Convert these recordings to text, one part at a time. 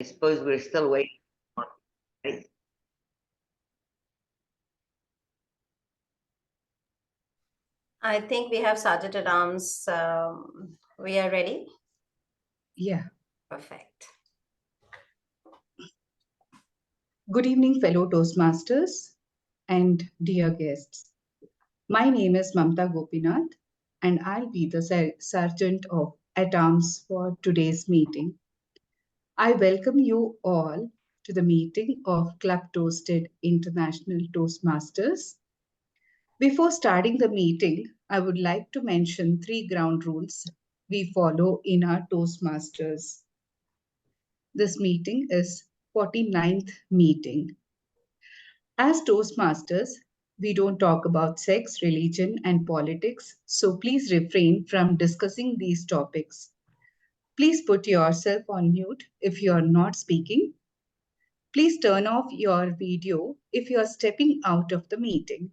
I suppose we're still waiting. Right? I think we have started at arms. We are ready? Yeah. Perfect. Good evening, fellow Toastmasters and dear guests. My name is Mamta Gopinath, and I'll be the sergeant at arms for today's meeting. I welcome you all to the meeting of Club ToastEd International Toastmasters. Before starting the meeting, I would like to mention 3 ground rules we follow in our Toastmasters. This meeting is 49th meeting. As Toastmasters, we don't talk about sex, religion, and politics, so please refrain from discussing these topics. Please put yourself on mute if you are not speaking. Please turn off your video if you are stepping out of the meeting.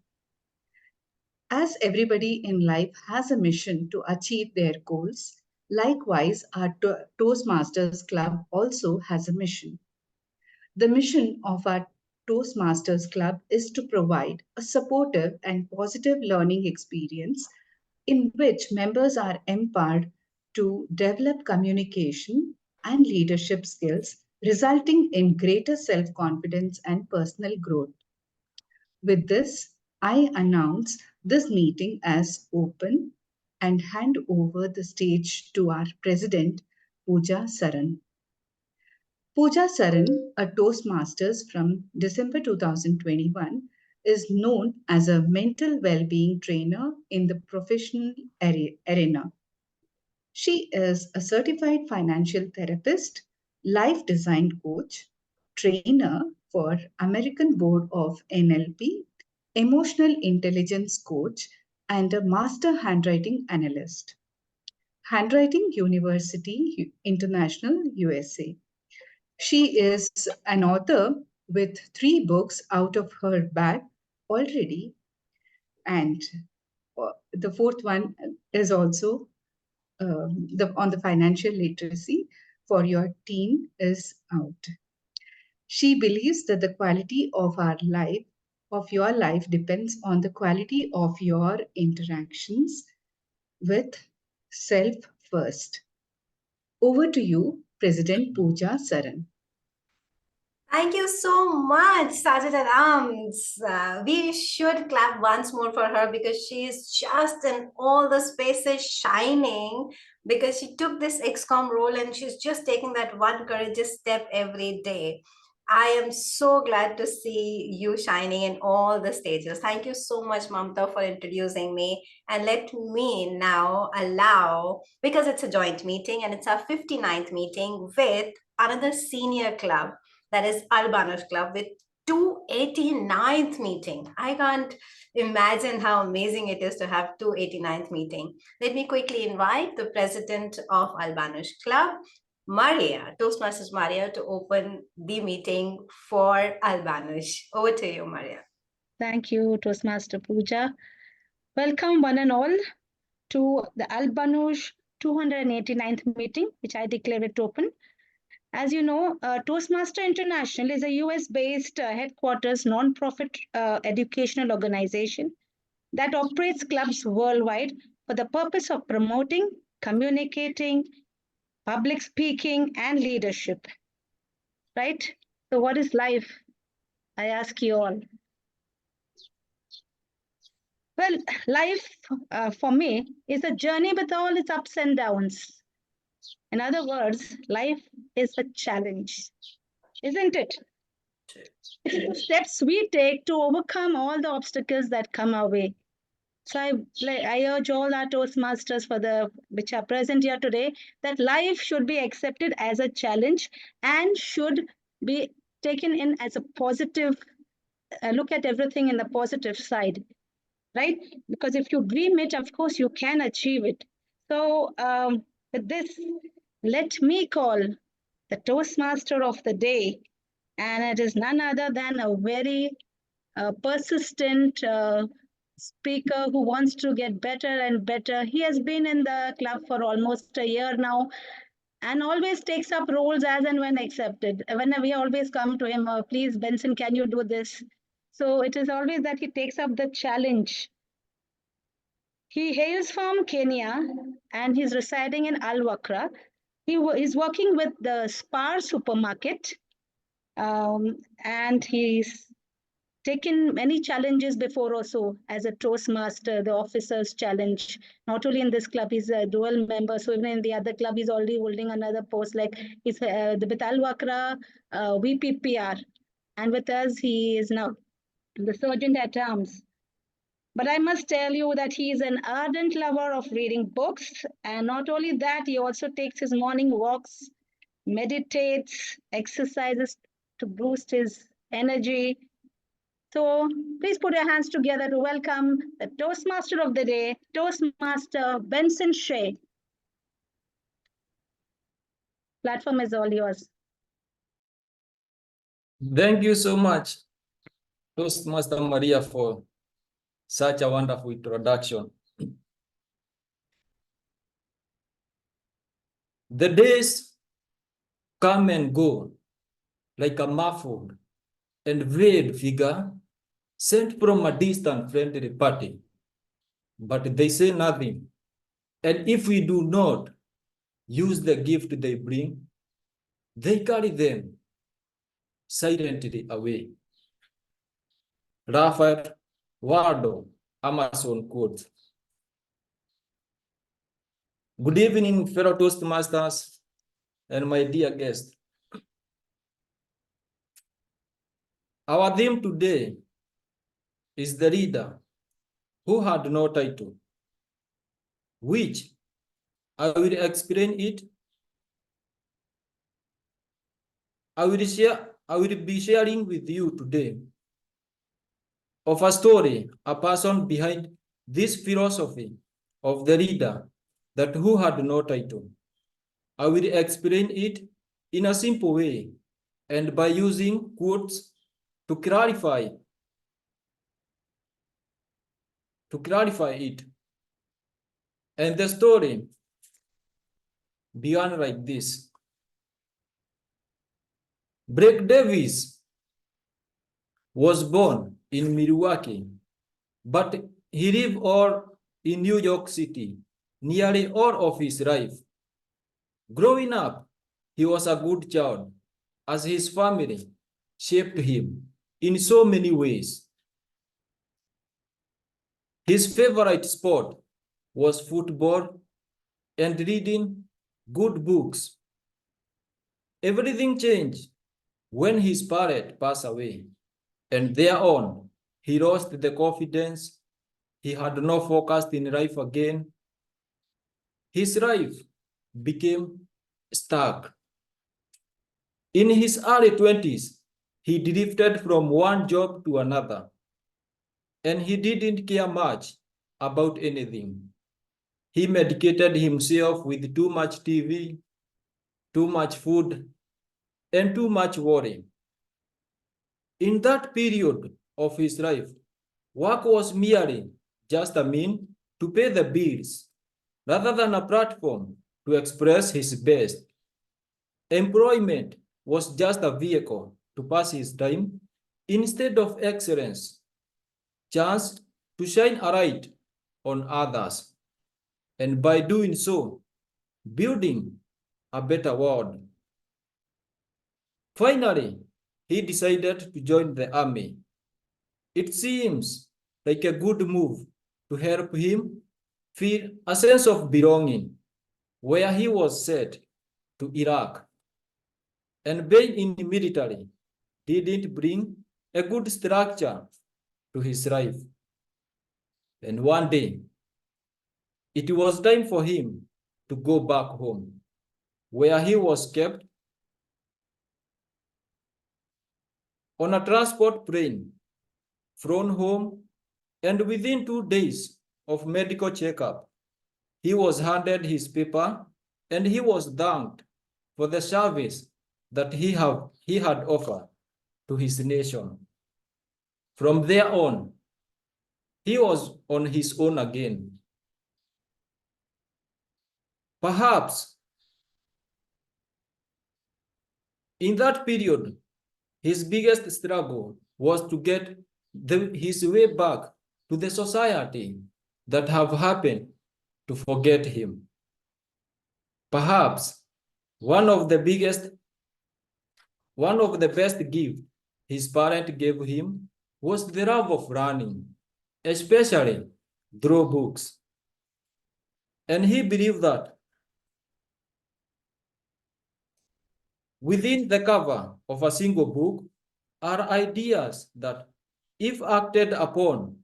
As everybody in life has a mission to achieve their goals, likewise, our Toastmasters Club also has a mission. The mission of our Toastmasters Club is to provide a supportive and positive learning experience in which members are empowered to develop communication and leadership skills, resulting in greater self-confidence and personal growth. With this, I announce this meeting as open and hand over the stage to our President, Pooja Saran. Pooja Saran, a Toastmasters from December 2021, is known as a mental well-being trainer in the professional arena. She is a certified financial therapist, life design coach, trainer for American Board of NLP, emotional intelligence coach, and a master handwriting analyst. Handwriting University International, USA. She is an author with 3 books out of her bag already, and the 4th one is also on the financial literacy for your teen is out. She believes that the quality of your life depends on the quality of your interactions with self first. Over to you, President Pooja Saran. Thank you so much, Sergeant at Arms. We should clap once more for her because she is just in all the spaces shining because she took this XCOM role and she's just taking that one courageous step every day. I am so glad to see you shining in all the stages. Thank you so much, Mamta, for introducing me. And let me now allow, because it's a joint meeting and it's our 59th meeting with another senior club, that is Banush Club, with 289th meeting. I can't imagine how amazing it is to have 289th meeting. Let me quickly invite the president of Banush Club, Maria, Toastmasters Maria, to open the meeting for Banush. Over to you, Maria. Thank you, Toastmaster Pooja. Welcome one and all to the Banush 289th meeting, which I declare it open. As you know, Toastmaster International is a US-based headquarters non-profit educational organization that operates clubs worldwide for the purpose of promoting, communicating, public speaking, and leadership. Right? So what is life? I ask you all. Well, life for me is a journey with all its ups and downs. In other words, life is a challenge, isn't it? It is the steps we take to overcome all the obstacles that come our way. So I urge all our Toastmasters which are present here today that life should be accepted as a challenge and should be taken in as a positive, look at everything in the positive side, right? Because if you dream it, of course, you can achieve it. So with this, let me call the Toastmaster of the day, and it is none other than a very persistent speaker who wants to get better and better. He has been in the club for almost a year now, and always takes up roles as and when accepted. When we always come to him, please, Benson, can you do this? So it is always that he takes up the challenge. He hails from Kenya and he's residing in Al Wakra. He's working with the Spar supermarket, and he's taken many challenges before also as a Toastmaster, the officers challenge. Not only in this club, he's a dual member. So even in the other club, he's already holding another post. Like he's with Al Wakra VPPR. And with us, he is now the Sergeant at Arms. But I must tell you that he is an ardent lover of reading books. And not only that, he also takes his morning walks, meditates, exercises to boost his energy. So please put your hands together to welcome the Toastmaster of the day, Toastmaster Benson Shea. Platform is all yours. Thank you so much, Toastmaster Maria, for such a wonderful introduction. The days come and go like a muffled and veiled figure sent from a distant friendly party, but they say nothing. And if we do not use the gift they bring, they carry them silently away. Raphael Waldo Emerson quote. Good evening, fellow Toastmasters and my dear guests. Our theme today is the reader who had no title, which I will explain it. I will be sharing with you today of a story, a person behind this philosophy of the reader that who had no title. I will explain it in a simple way and by using quotes to clarify it. And the story began like this. Blake Davis was born in Milwaukee, but he lived all in New York City nearly all of his life. Growing up, he was a good child as his family shaped him in so many ways. His favorite sport was football and reading good books. Everything changed when his parent passed away, and thereon he lost the confidence. He had no focus in life again. His life became stuck. In his early 20s, he drifted from one job to another, and he didn't care much about anything. He medicated himself with too much TV, too much food, and too much worry. In that period of his life, work was merely just a means to pay the bills, rather than a platform to express his best. Employment was just a vehicle to pass his time instead of excellence, chance to shine a light on others, and by doing so, building a better world. Finally, he decided to join the army. It seems like a good move to help him feel a sense of belonging where he was sent to Iraq. And being in the military didn't bring a good structure to his life. And one day, it was time for him to go back home, where he was kept on a transport plane, flown home, and within 2 days of medical checkup, he was handed his paper and he was thanked for the service that he had offered to his nation. From there on, he was on his own again. Perhaps In that period, his biggest struggle was to get his way back to the society that have happened to forget him. Perhaps one of the best gifts his parent gave him was the love of learning, especially through books. And he believed that within the cover of a single book are ideas that, if acted upon,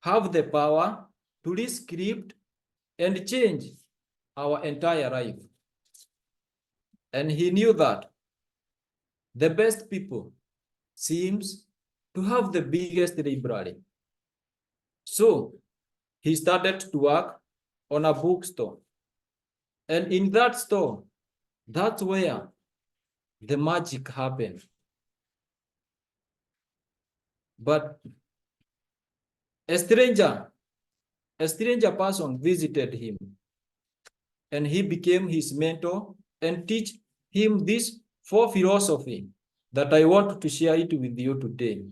have the power to rescript and change our entire life. And he knew that the best people seems to have the biggest library. So he started to work on a bookstore. And in that store, that's where the magic happened. But a stranger person visited him, and he became his mentor and teach him this 4 philosophy that I want to share it with you today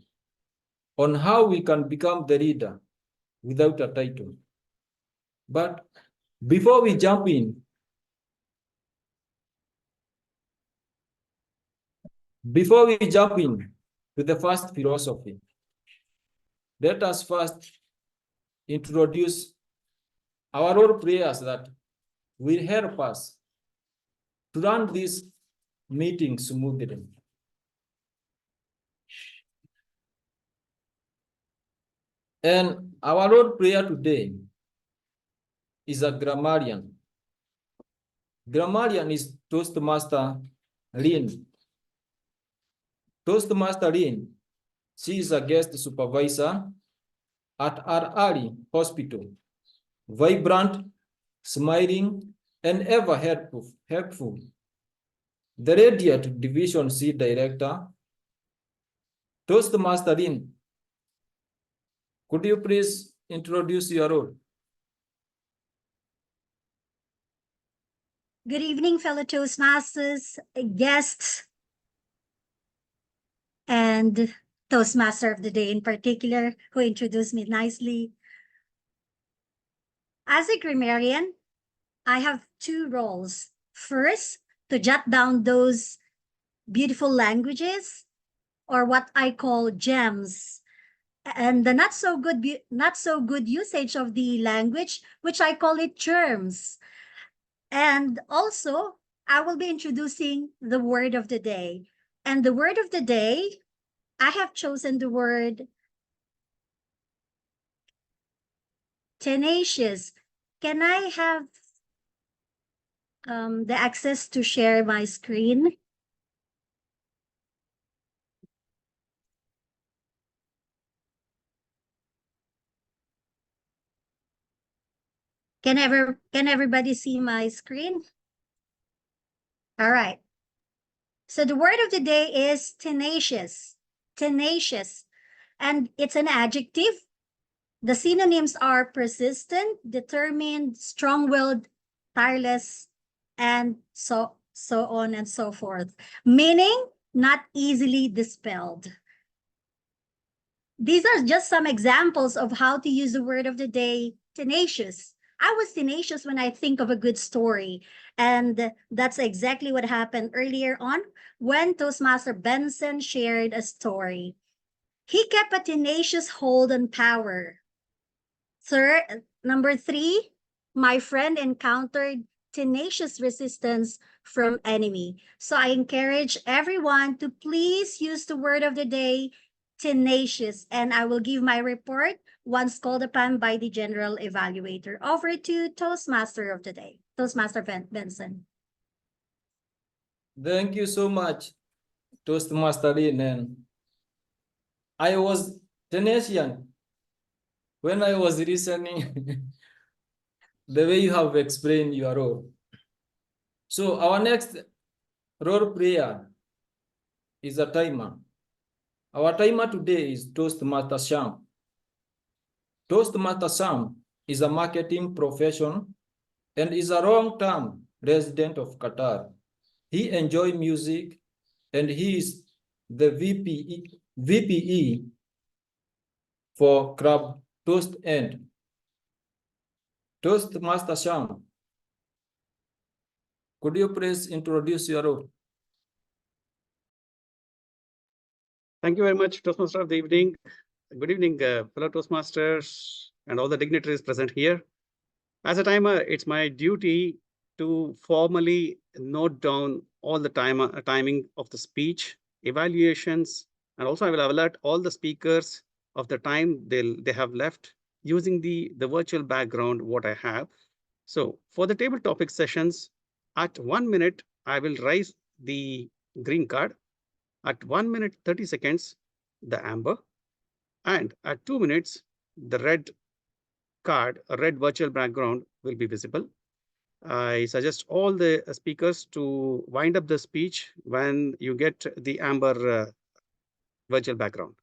on how we can become the leader without a title. But before we jump in, to the first philosophy, let us first introduce our role players that will help us to run this meeting smoothly. And our role player today is a grammarian. Grammarian is Toastmaster Lynn. Toastmaster Lynn, she is a guest supervisor at our early hospital, vibrant, smiling, and ever helpful. The Radiant Division C Director, Toastmaster Lynn, could you please introduce your role? Good evening, fellow Toastmasters, guests, and Toastmaster of the Day in particular, who introduced me nicely. As a grammarian, I have 2 roles. First, to jot down those beautiful languages, or what I call gems, and the not so good usage of the language, which I call it germs. And also, I will be introducing the word of the day. And the word of the day, I have chosen the word tenacious. Can I have the access to share my screen? Can everybody see my screen? All right. So the word of the day is tenacious. Tenacious. And it's an adjective. The synonyms are persistent, determined, strong-willed, tireless, and so on and so forth. Meaning, not easily dispelled. These are just some examples of how to use the word of the day, tenacious. I was tenacious when I think of a good story. And that's exactly what happened earlier on when Toastmaster Benson shared a story. He kept a tenacious hold on power. Number 3, my friend encountered tenacious resistance from enemy. So I encourage everyone to please use the word of the day, tenacious, and I will give my report once called upon by the general evaluator. Over to Toastmaster of the day, Toastmaster Benson. Thank you so much, Toastmaster Lynn. And I was tenacious when I was listening the way you have explained your role. So our next role player is a timer. Our timer today is Toastmaster Sham. Toastmaster Sham is a marketing professional and is a long-term resident of Qatar. He enjoys music and he is the VPE for Club ToastEd. Toastmaster Sham, could you please introduce your role? Thank you very much, Toastmaster of the evening. Good evening, fellow Toastmasters and all the dignitaries present here. As a timer, it's my duty to formally note down all the timing of the speech, evaluations, and also I will alert all the speakers of the time they have left using the virtual background what I have. So for the table topic sessions, at 1 minute, I will raise the green card. At 1 minute, 30 seconds, the amber. And at 2 minutes, the red card, a red virtual background will be visible. I suggest all the speakers to wind up the speech when you get the amber virtual background.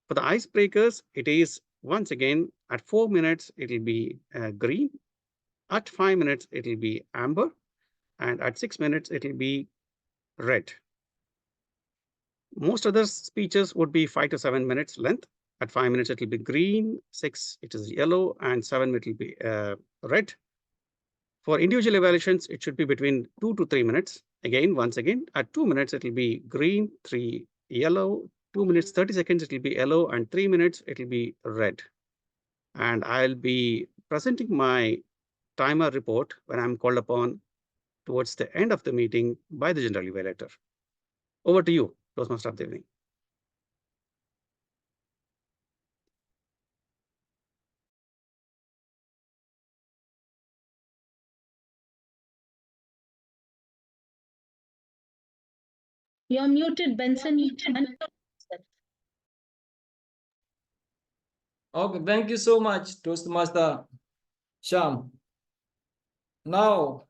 For the icebreakers, it is once again at 4 minutes, it will be green. At 5 minutes, it will be amber. And at 6 minutes, it will be red. Most other speeches would be 5 to 7 minutes length. At 5 minutes, it will be green, 6, it is yellow, and 7, it will be red. For individual evaluations, it should be between 2 to 3 minutes. Again, once again, at 2 minutes, it will be green, 3, yellow, 2 minutes, 30 seconds, it will be yellow, and 3 minutes, it will be red. And I'll be presenting my timer report when I'm called upon towards the end of the meeting by the general evaluator. Over to you, Toastmaster of the evening. You're muted, Benson. Okay, thank you so much, Toastmaster Sham. Now,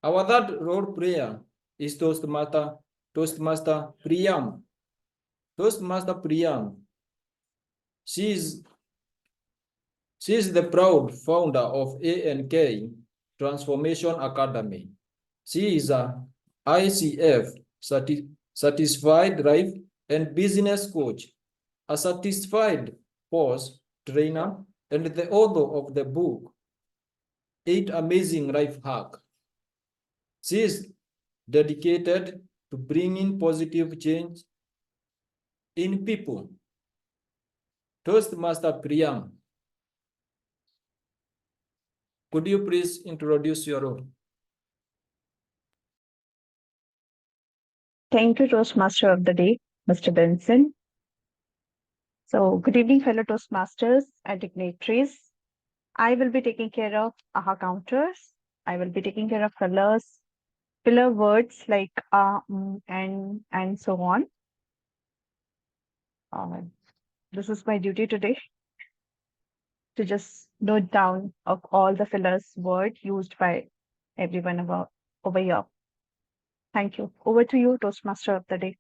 our third role player is Toastmaster Priyam. Toastmaster Priyam. She is the proud founder of ANK Transformation Academy. She is a ICF certified life and business coach, a certified course trainer, and the author of the book, 8 Amazing Life Hack. She is dedicated to bringing positive change in people. Toastmaster Priyam, could you please introduce your role? Thank you, Toastmaster of the day, Mr. Benson. So, good evening, fellow Toastmasters and dignitaries. I will be taking care of AHA counters. I will be taking care of filler words like and so on. This is my duty today to just note down of all the fillers word used by everyone over here. Thank you. Over to you, Toastmaster of the day.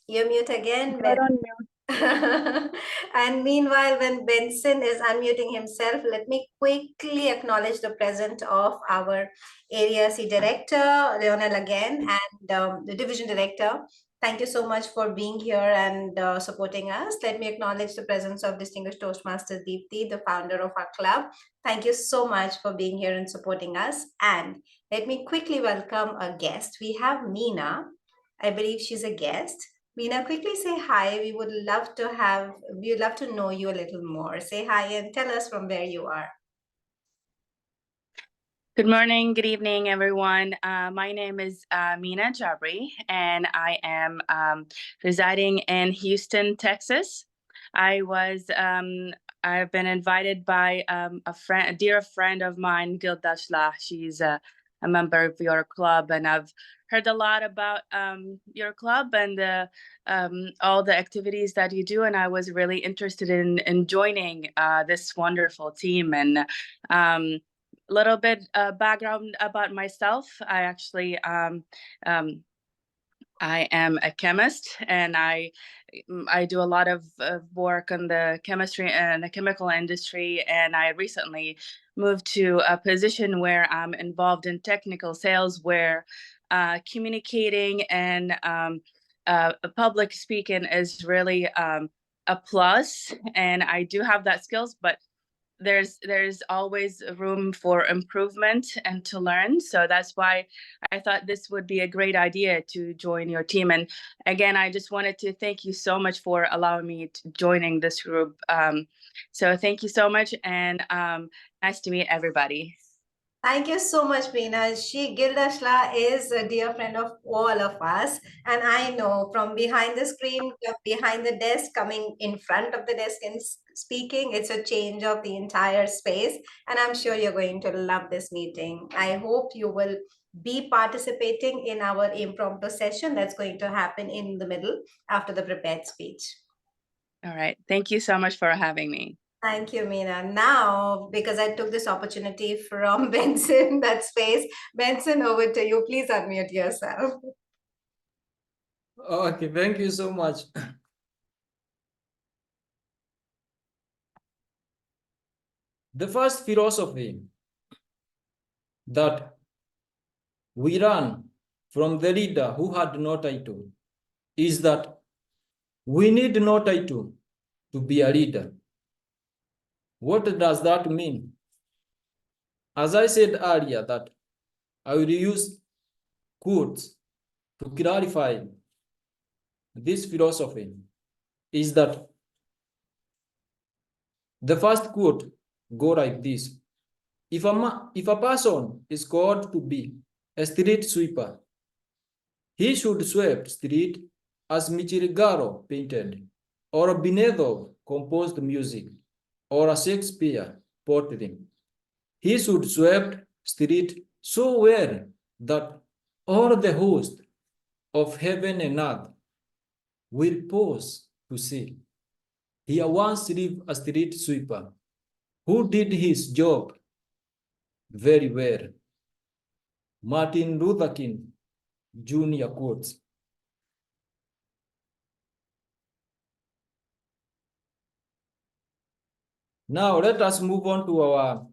You're mute again. You're on mute. And meanwhile, when Benson is unmuting himself, let me quickly acknowledge the presence of our Area C Director, Leonel again, and the Division Director. Thank you so much for being here and supporting us. Let me acknowledge the presence of distinguished Toastmaster Deepti, the founder of our club. Thank you so much for being here and supporting us. And let me quickly welcome a guest. We have Meena. I believe she's a guest. Meena, quickly say hi. We would love to know you a little more. Say hi and tell us from where you are. Good morning, good evening, everyone. My name is Meena Jabri, and I am residing in Houston, Texas. I've been invited by a dear friend of mine, Gil Dashla. She's a member of your club, and I've heard a lot about your club and all the activities that you do, and I was really interested in joining this wonderful team. And little bit background about myself. I actually I am a chemist, and I do a lot of work on the chemistry and the chemical industry. And I recently moved to a position where I'm involved in technical sales, where communicating and public speaking is really a plus. And I do have that skills, but there's always room for improvement and to learn. So that's why I thought this would be a great idea to join your team. And again, I just wanted to thank you so much for allowing me to joining this group. So thank you so much, and nice to meet everybody. Thank you so much, Meena. Gildashla is a dear friend of all of us. And I know from behind the screen, behind the desk, coming in front of the desk and speaking, it's a change of the entire space. And I'm sure you're going to love this meeting. I hope you will be participating in our impromptu session that's going to happen in the middle after the prepared speech. All right. Thank you so much for having me. Thank you, Meena. Now, because I took this opportunity from Benson, that space, Benson, over to you. Please unmute yourself. Okay, thank you so much. The first philosophy that we learn from the leader who had no title is that we need no title to be a leader. What does that mean? As I said earlier, that I will use quotes to clarify this philosophy, is that the first quote go like this: if a person is called to be a street sweeper, he should sweep street as Michirigaro painted, or Binetov composed music, or a Shakespeare portrait. He should sweep street so well that all the host of heaven and earth will pause to see. Here once lived a street sweeper who did his job very well. Martin Luther King Jr. quotes. Now let us move on to our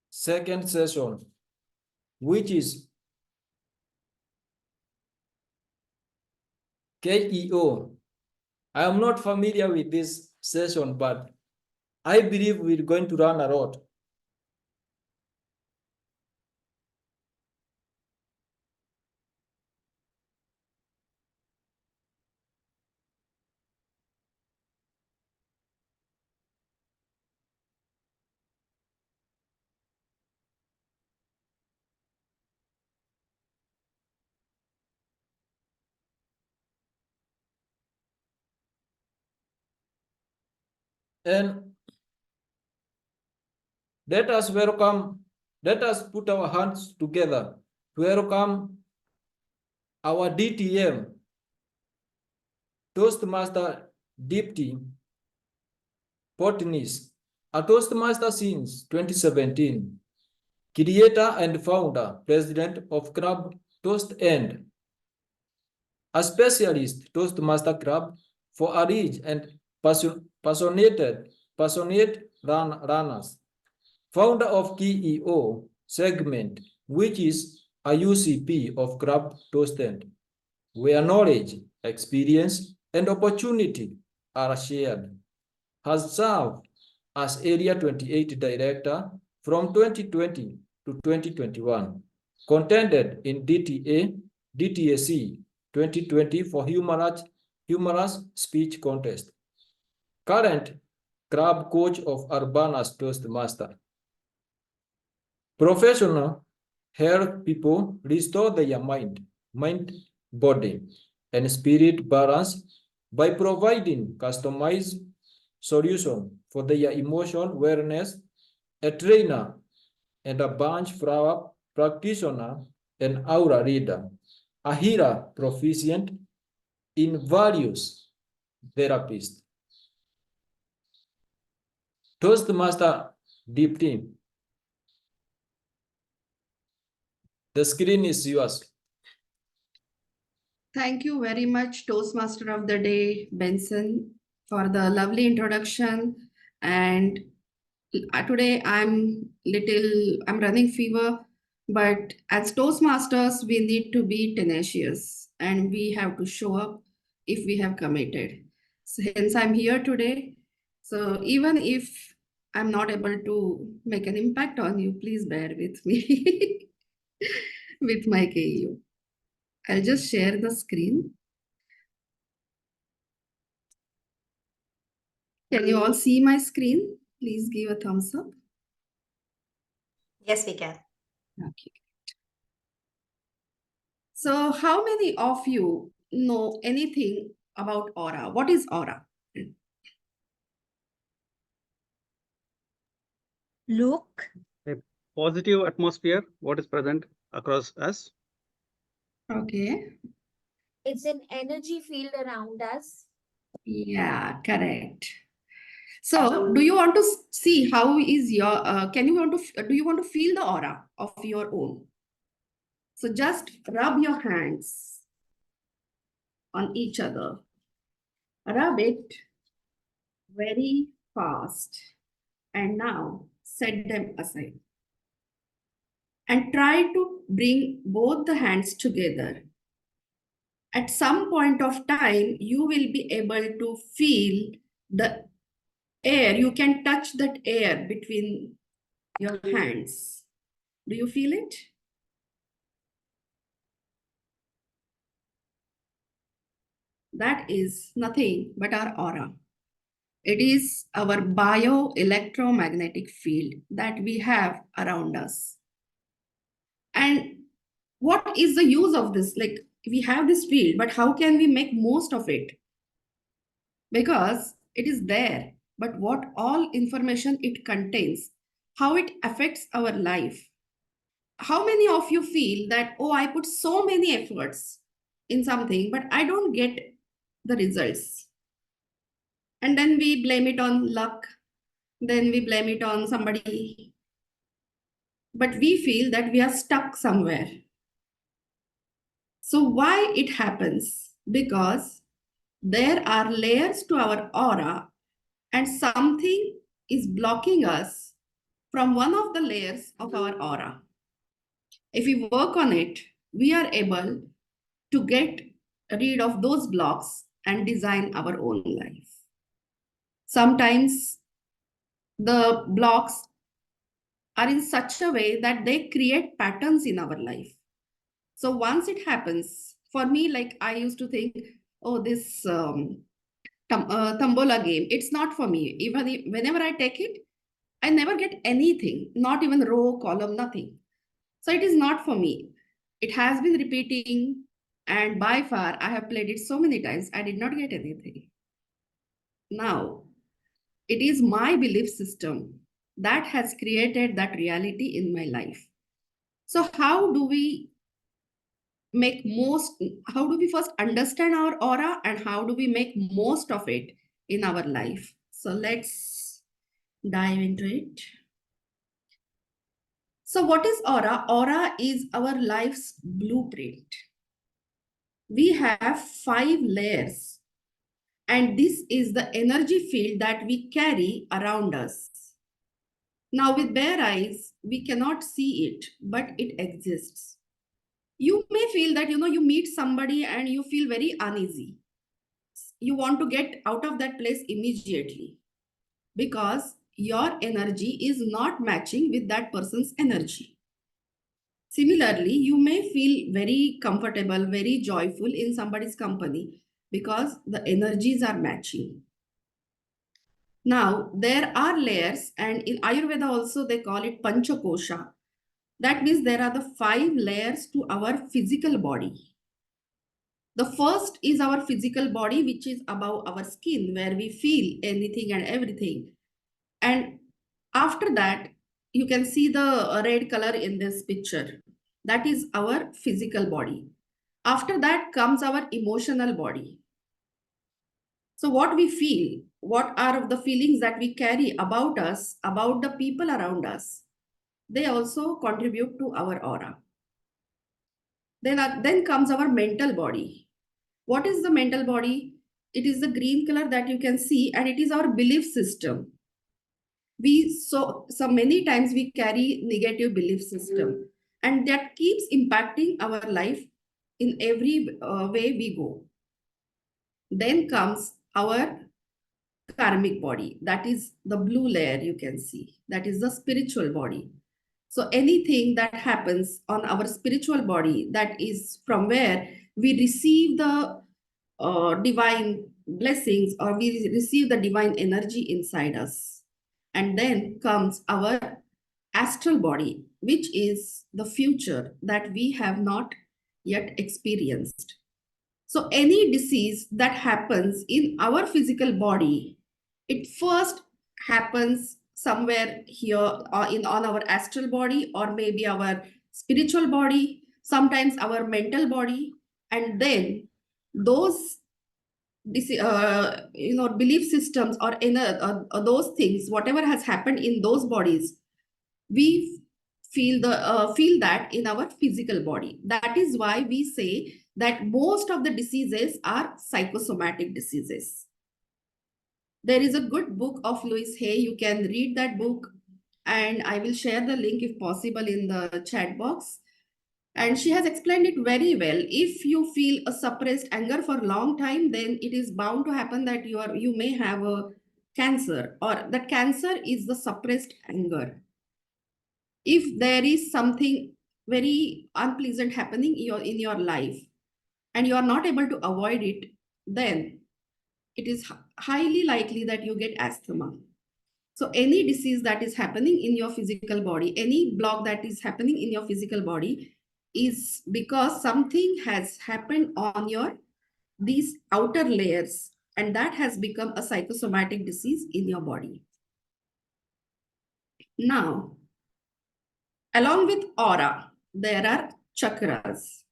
second session, which is KEO. I am not familiar with this session, but I believe we're going to learn a lot. And let us put our hands together to welcome our DTM, Toastmaster Deepti Potnis, a Toastmaster since 2017, creator and founder, president of Club ToastEd, a specialist Toastmaster club for a rich and passionate runners, founder of KEO segment, which is a UCP of Club ToastEd, where knowledge, experience, and opportunity are shared, has served as Area 28 Director from 2020 to 2021, contended in DTAC 2020 for humorous speech contest. Current club coach of Urbana's Toastmaster. Professional help people restore their mind, body, and spirit balance by providing customized solution for their emotion wellness, a trainer and a bunch flower practitioner and aura reader, a healer proficient in various therapists. Toastmaster Deepti, the screen is yours. Thank you very much, Toastmaster of the Day, Benson, for the lovely introduction. And today I'm running fever, but as Toastmasters, we need to be tenacious and we have to show up if we have committed. So hence I'm here today. So even if I'm not able to make an impact on you, please bear with me with my KU. I'll just share the screen. Can you all see my screen? Please give a thumbs up. Yes, we can. Okay. So how many of you know anything about aura? What is aura? Look, A positive atmosphere, what is present across us. Okay. It's an energy field around us. Yeah, correct. So do you want to see how is your, do you want to feel the aura of your own? So just rub your hands on each other. Rub it very fast. And now set them aside. And try to bring both the hands together. At some point of time, you will be able to feel the air. You can touch that air between your hands. Do you feel it? That is nothing but our aura. It is our bioelectromagnetic field that we have around us. And what is the use of this? Like, we have this field, but how can we make most of it? Because it is there, but what all information it contains, how it affects our life. How many of you feel that, oh, I put so many efforts in something, but I don't get the results? And then we blame it on luck. Then we blame it on somebody. But we feel that we are stuck somewhere. So why it happens? Because there are layers to our aura and something is blocking us from one of the layers of our aura. If we work on it, we are able to get rid of those blocks and design our own life. Sometimes the blocks are in such a way that they create patterns in our life. So once it happens, for me, like I used to think, oh, this Tambola game, it's not for me. Even if, whenever I take it, I never get anything, not even row, column, nothing. So it is not for me. It has been repeating, and by far I have played it so many times, I did not get anything. Now, it is my belief system that has created that reality in my life. So how do we first understand our aura and how do we make most of it in our life? So let's dive into it. So what is aura? Aura is our life's blueprint. We have 5 layers, and this is the energy field that we carry around us. Now with bare eyes, we cannot see it, but it exists. You may feel that, you meet somebody and you feel very uneasy. You want to get out of that place immediately because your energy is not matching with that person's energy. Similarly, you may feel very comfortable, very joyful in somebody's company because the energies are matching. Now, there are layers, and in Ayurveda also they call it Panchakosha. That means there are the 5 layers to our physical body. The first is our physical body, which is above our skin, where we feel anything and everything. And after that, you can see the red color in this picture. That is our physical body. After that comes our emotional body. So what we feel, what are the feelings that we carry about us, about the people around us, they also contribute to our aura. Then comes our mental body. What is the mental body? It is the green color that you can see, and it is our belief system. So many times we carry negative belief system, and that keeps impacting our life in every way we go. Then comes our karmic body. That is the blue layer you can see. That is the spiritual body. So anything that happens on our spiritual body, that is from where we receive the divine blessings, or we receive the divine energy inside us. And then comes our astral body, which is the future that we have not yet experienced. So any disease that happens in our physical body, it first happens somewhere here on our astral body, or maybe our spiritual body, sometimes our mental body, and then those belief systems or those things, whatever has happened in those bodies, we feel that in our physical body. That is why we say that most of the diseases are psychosomatic diseases. There is a good book of Louise Hay. You can read that book, and I will share the link if possible in the chat box. And she has explained it very well. If you feel a suppressed anger for a long time, then it is bound to happen that you may have a cancer, or that cancer is the suppressed anger. If there is something very unpleasant happening in your life and you are not able to avoid it, then it is highly likely that you get asthma. So any disease that is happening in your physical body, any block that is happening in your physical body, is because something has happened on these outer layers, and that has become a psychosomatic disease in your body. Now, along with aura, there are chakras.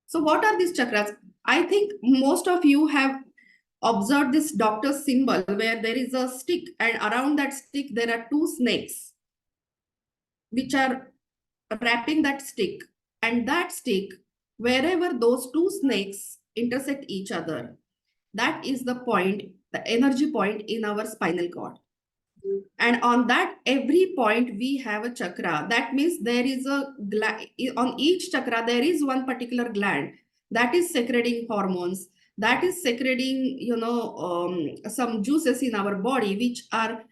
So what are these chakras? I think most of you have observed this doctor's symbol where there is a stick, and around that stick there are two snakes which are wrapping that stick. And that stick, wherever those two snakes intersect each other, that is the point, the energy point in our spinal cord. And on that every point we have a chakra. That means there is on each chakra there is one particular gland that is secreting hormones, that is secreting some juices in our body which are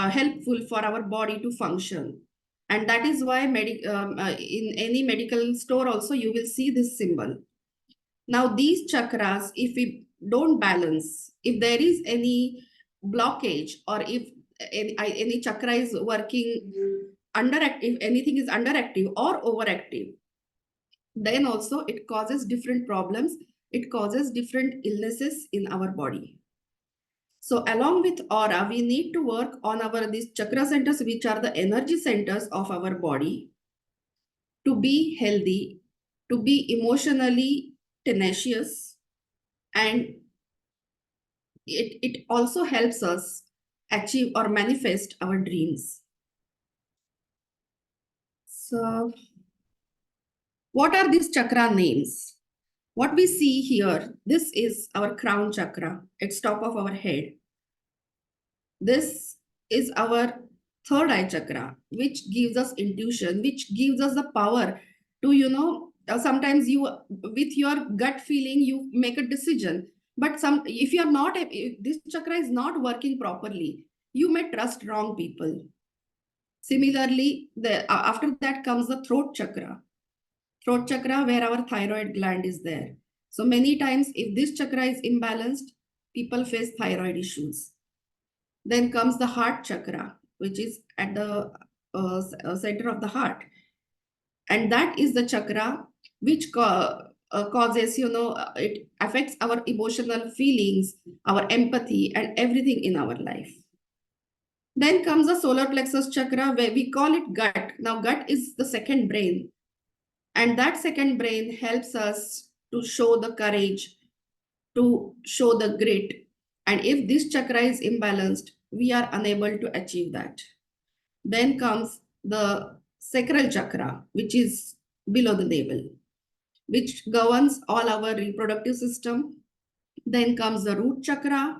helpful for our body to function. And that is why in any medical store also you will see this symbol. Now these chakras, if we don't balance, if there is any blockage, or if any chakra is working underactive, anything is underactive or overactive, then also it causes different problems. It causes different illnesses in our body. So along with aura, we need to work on these chakra centers, which are the energy centers of our body, to be healthy, to be emotionally tenacious, and it also helps us achieve or manifest our dreams. So what are these chakra names? What we see here, this is our crown chakra. It's top of our head. This is our third eye chakra, which gives us intuition, which gives us the power to, sometimes you, with your gut feeling, you make a decision. But if this chakra is not working properly, you may trust wrong people. Similarly, after that comes the throat chakra. Throat chakra, where our thyroid gland is there. So many times, if this chakra is imbalanced, people face thyroid issues. Then comes the heart chakra, which is at the center of the heart. And that is the chakra which causes, it affects our emotional feelings, our empathy, and everything in our life. Then comes the solar plexus chakra, where we call it gut. Now, gut is the second brain. And that second brain helps us to show the courage, to show the grit. And if this chakra is imbalanced, we are unable to achieve that. Then comes the sacral chakra, which is below the navel. which governs all our reproductive system. Then comes the root chakra,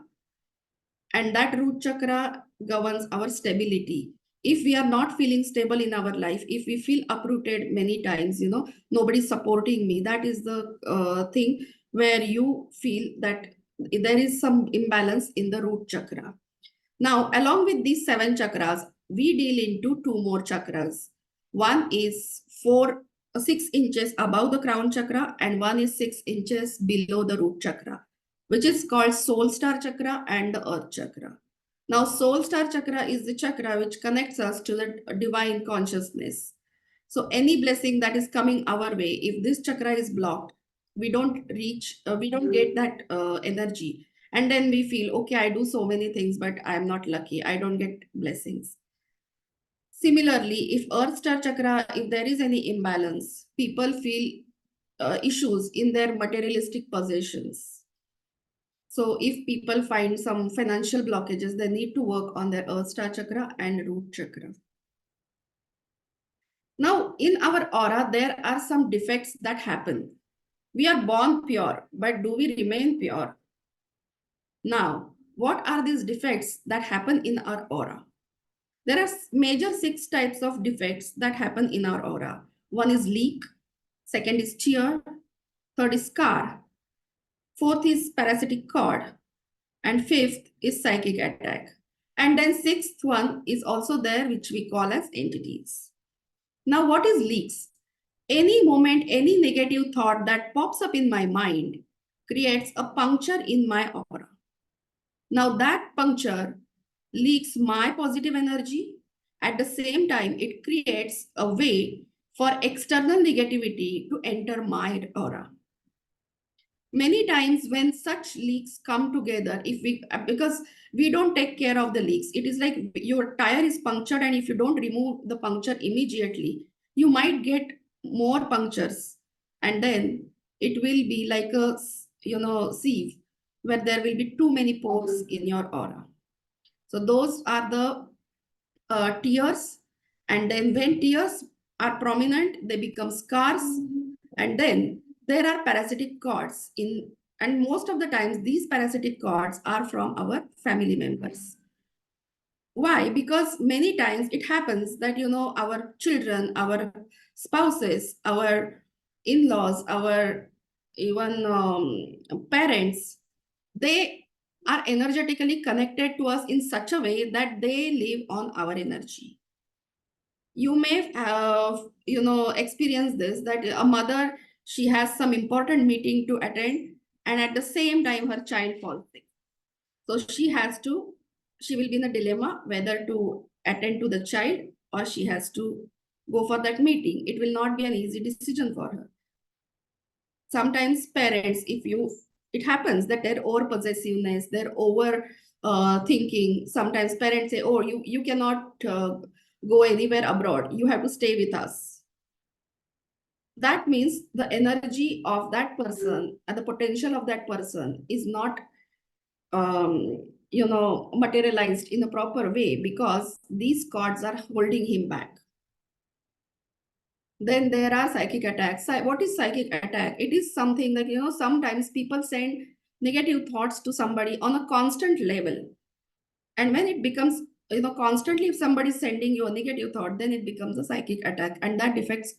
and that root chakra governs our stability. If we are not feeling stable in our life, if we feel uprooted many times, nobody's supporting me, that is the thing where you feel that there is some imbalance in the root chakra. Now, along with these 7 chakras, we deal into 2 more chakras. One is 6 inches above the crown chakra, and one is 6 inches below the root chakra, which is called soul star chakra and the earth chakra. Now, soul star chakra is the chakra which connects us to the divine consciousness. So any blessing that is coming our way, if this chakra is blocked, we don't get that energy. And then we feel, okay, I do so many things, but I'm not lucky. I don't get blessings. Similarly, if earth star chakra, if there is any imbalance, people feel issues in their materialistic possessions. So if people find some financial blockages, they need to work on their earth star chakra and root chakra. Now, in our aura, there are some defects that happen. We are born pure, but do we remain pure? Now, what are these defects that happen in our aura? There are major 6 types of defects that happen in our aura. One is leak, second is tear, third is scar, fourth is parasitic cord, and fifth is psychic attack. And then 6th one is also there, which we call as entities. Now, what is leaks? Any moment, any negative thought that pops up in my mind creates a puncture in my aura. Now that puncture leaks my positive energy. At the same time, it creates a way for external negativity to enter my aura. Many times when such leaks come together, because we don't take care of the leaks, it is like your tire is punctured, and if you don't remove the puncture immediately, you might get more punctures, and then it will be like a sieve where there will be too many pores in your aura. So those are the tears, and then when tears are prominent, they become scars, and then there are parasitic cords and most of the times these parasitic cords are from our family members. Why? Because many times it happens that our children, our spouses, our in-laws, our even parents, they are energetically connected to us in such a way that they live on our energy. You may have experienced this, that a mother, she has some important meeting to attend, and at the same time her child falls sick. So she will be in a dilemma whether to attend to the child or she has to go for that meeting. It will not be an easy decision for her. Sometimes parents, it happens that their over possessiveness, their over thinking, sometimes parents say, oh, you cannot go anywhere abroad, you have to stay with us. That means the energy of that person and the potential of that person is not materialized in a proper way, because these cords are holding him back. Then there are psychic attacks. What is psychic attack? It is something that, sometimes people send negative thoughts to somebody on a constant level. And when it becomes, constantly, if somebody is sending you a negative thought, then it becomes a psychic attack, and that defect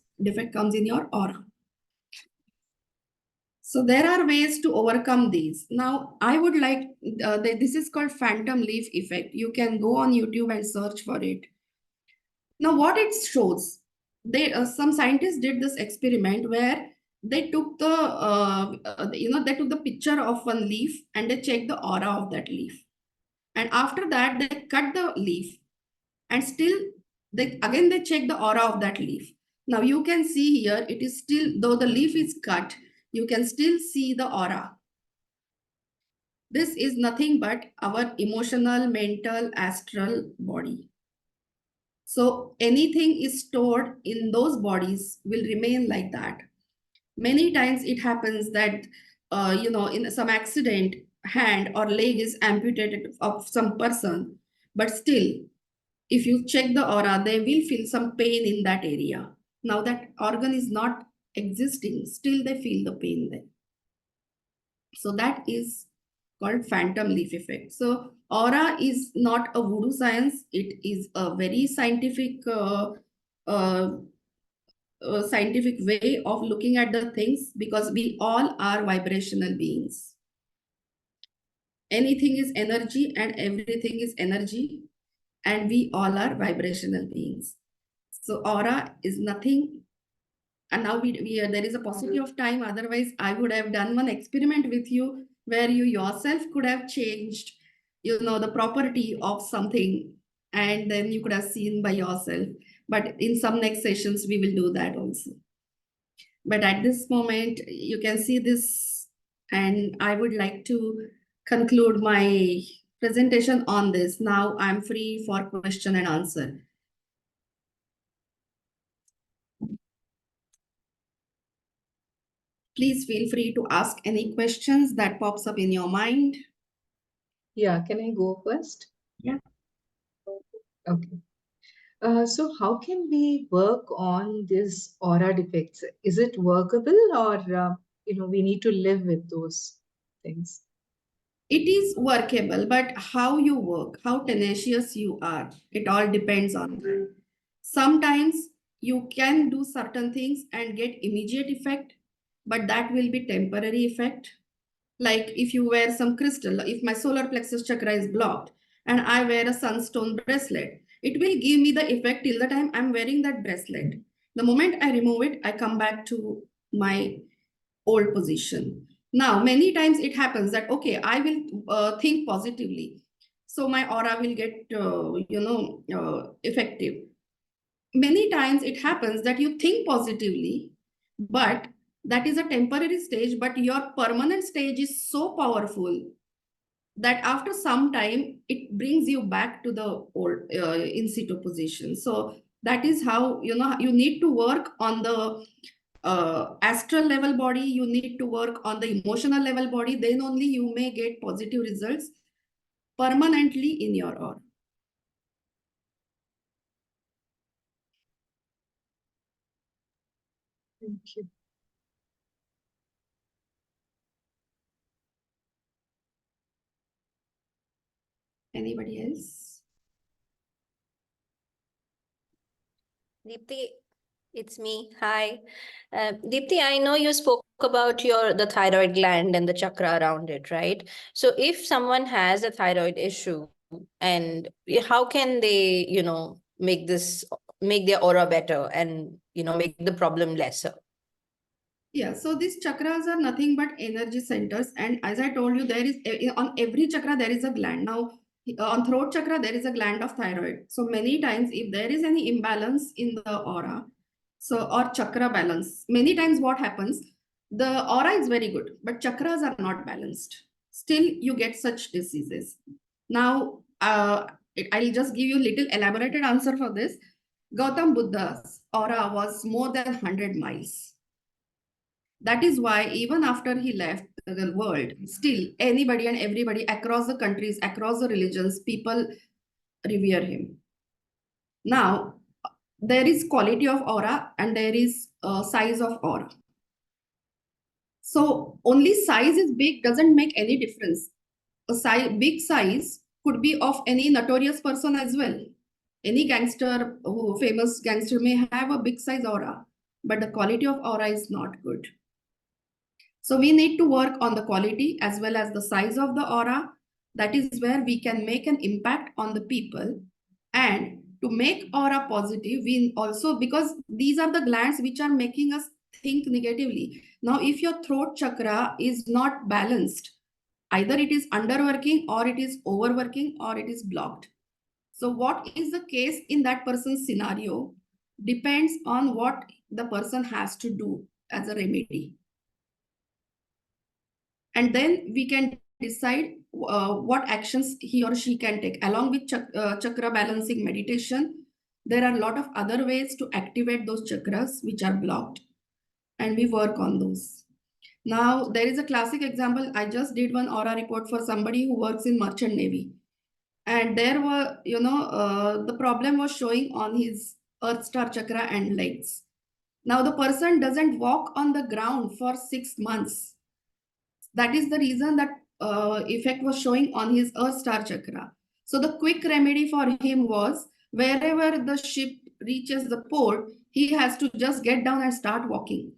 comes in your aura. So there are ways to overcome these. Now, I would like, this is called phantom leaf effect. You can go on YouTube and search for it. Now, what it shows, some scientists did this experiment where they took they took the picture of one leaf and they checked the aura of that leaf. And after that, they cut the leaf, and still they check the aura of that leaf. Now you can see here, it is still, though the leaf is cut, you can still see the aura. This is nothing but our emotional, mental, astral body. So anything is stored in those bodies will remain like that. Many times it happens that, in some accident, hand or leg is amputated of some person, but still, if you check the aura, they will feel some pain in that area. Now that organ is not existing, still they feel the pain there. So that is called phantom leaf effect. So aura is not a voodoo science. It is a very scientific scientific way of looking at the things, because we all are vibrational beings. Anything is energy and everything is energy, and we all are vibrational beings. So aura is nothing. And now there is a paucity of time. Otherwise, I would have done one experiment with you where you yourself could have changed, the property of something, and then you could have seen by yourself. But in some next sessions, we will do that also. But at this moment, you can see this, and I would like to conclude my presentation on this. Now I'm free for question and answer. Please feel free to ask any questions that pops up in your mind. Yeah, can I go first? Yeah. Okay. So how can we work on this aura defects? Is it workable, or we need to live with those things? It is workable, but how you work, how tenacious you are, it all depends on that. Sometimes you can do certain things and get immediate effect, but that will be temporary effect. Like if you wear some crystal, if my solar plexus chakra is blocked and I wear a sunstone bracelet, it will give me the effect till the time I'm wearing that bracelet. The moment I remove it, I come back to my old position. Now, many times it happens that, okay, I will think positively. So my aura will get, effective. Many times it happens that you think positively, but that is a temporary stage, but your permanent stage is so powerful that after some time it brings you back to the old in situ position. So that is how you need to work on the astral level body, you need to work on the emotional level body, then only you may get positive results permanently in your aura. Thank you. Anybody else? Deepti, it's me. Hi. Deepti, I know you spoke about the thyroid gland and the chakra around it, right? So if someone has a thyroid issue, and how can they, make their aura better and, make the problem lesser? Yeah, so these chakras are nothing but energy centers. And as I told you, there is on every chakra, there is a gland. Now, on throat chakra, there is a gland of thyroid. So many times, if there is any imbalance in the aura, or chakra balance, many times what happens, the aura is very good, but chakras are not balanced. Still, you get such diseases. Now, I'll just give you a little elaborated answer for this. Gautam Buddha's aura was more than 100 miles. That is why even after he left the world, still anybody and everybody across the countries, across the religions, people revere him. Now, there is quality of aura and there is size of aura. So only size is big doesn't make any difference. A big size could be of any notorious person as well. Any gangster, famous gangster may have a big size aura, but the quality of aura is not good. So we need to work on the quality as well as the size of the aura. That is where we can make an impact on the people. And to make aura positive, we also, because these are the glands which are making us think negatively. Now, if your throat chakra is not balanced, either it is underworking or it is overworking or it is blocked. So what is the case in that person's scenario depends on what the person has to do as a remedy. And then we can decide what actions he or she can take. Along with chakra balancing meditation, there are a lot of other ways to activate those chakras which are blocked, and we work on those. Now, there is a classic example. I just did one aura report for somebody who works in Merchant Navy. And there were, the problem was showing on his Earth Star chakra and legs. Now the person doesn't walk on the ground for 6 months. That is the reason that effect was showing on his Earth Star Chakra. So the quick remedy for him was wherever the ship reaches the port, he has to just get down and start walking.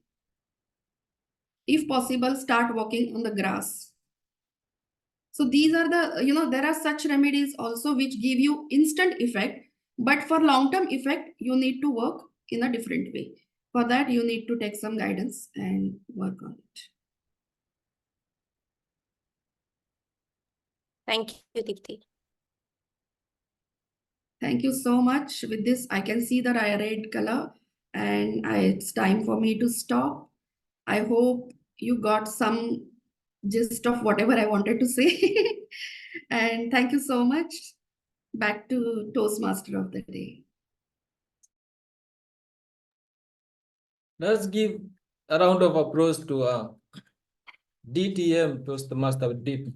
If possible, start walking on the grass. So these are the, there are such remedies also which give you instant effect, but for long-term effect, you need to work in a different way. For that, you need to take some guidance and work on it. Thank you, Deepti. Thank you so much. With this, I can see that I read color and it's time for me to stop. I hope you got some gist of whatever I wanted to say. And thank you so much. Back to Toastmaster of the day. Let's give a round of applause to DTM, Toastmaster Deep.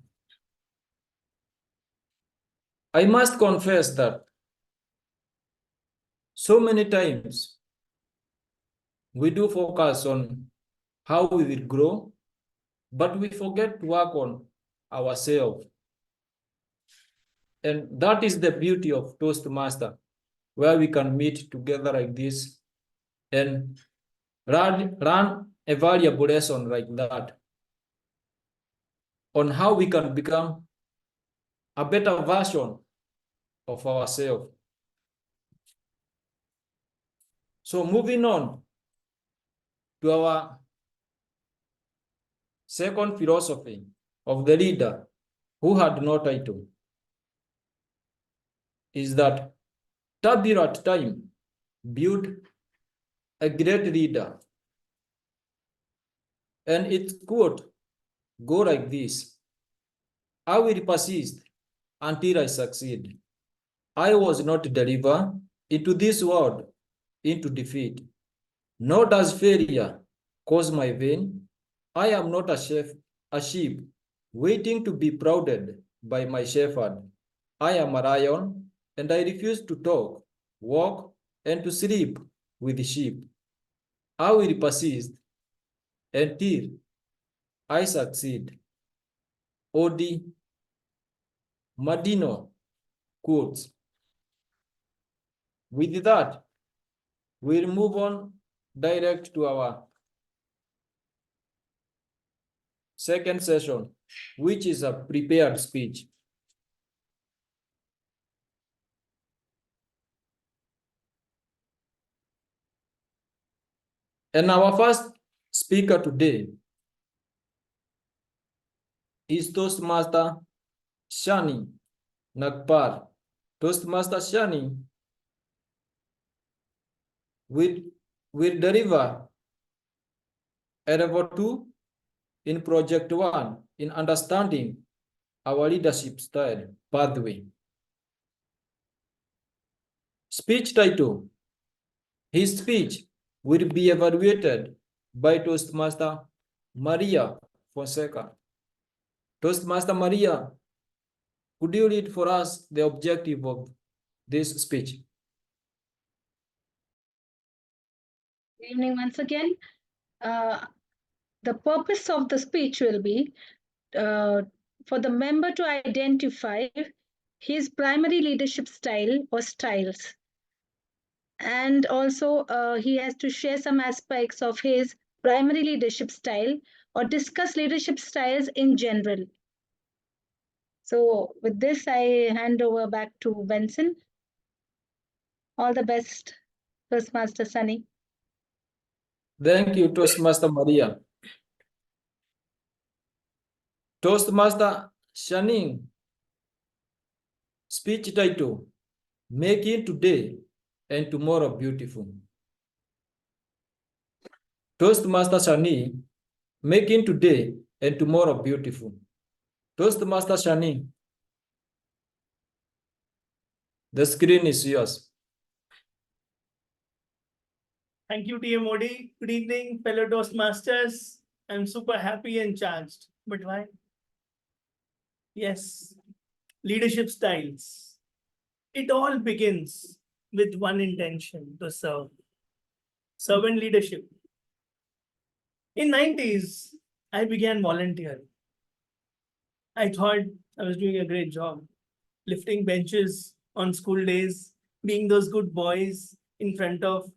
I must confess that so many times we do focus on how we will grow, but we forget to work on ourselves. And that is the beauty of Toastmaster, where we can meet together like this and run a valuable lesson like that on how we can become a better version of ourselves. So moving on to our second philosophy of the leader who had no title is that turbulent time build a great leader. And it could go like this: I will persist until I succeed. I was not delivered into this world into defeat. Nor does failure cause my vein. I am not a sheep waiting to be prodded by my shepherd. I am a lion, and I refuse to talk, walk, and to sleep with the sheep. I will persist until I succeed. Odi Madino quotes. With that, we'll move on direct to our second session, which is a prepared speech. And our first speaker today is Toastmaster Shani Nagpal. Toastmaster Shani will deliver a level 2 in Project 1 in understanding our leadership style pathway. Speech title. His speech will be evaluated by Toastmaster Maria Fonseca. Toastmaster Maria, could you read for us the objective of this speech? Good evening once again. The purpose of the speech will be for the member to identify his primary leadership style or styles. And also he has to share some aspects of his primary leadership style or discuss leadership styles in general. So with this, I hand over back to Benson. All the best, Toastmaster Sunny. Thank you, Toastmaster Maria. Toastmaster Shaning, speech title, Making Today and Tomorrow Beautiful. Toastmaster Shani, Making Today and Tomorrow Beautiful. Toastmaster Shani, the screen is yours. Thank you, TMOD. Good evening, fellow Toastmasters. I'm super happy and charged. But why? Yes, leadership styles. It all begins with one intention: to serve. servant leadership. In 90s, I began volunteering. I thought I was doing a great job, lifting benches on school days, being those good boys in front of,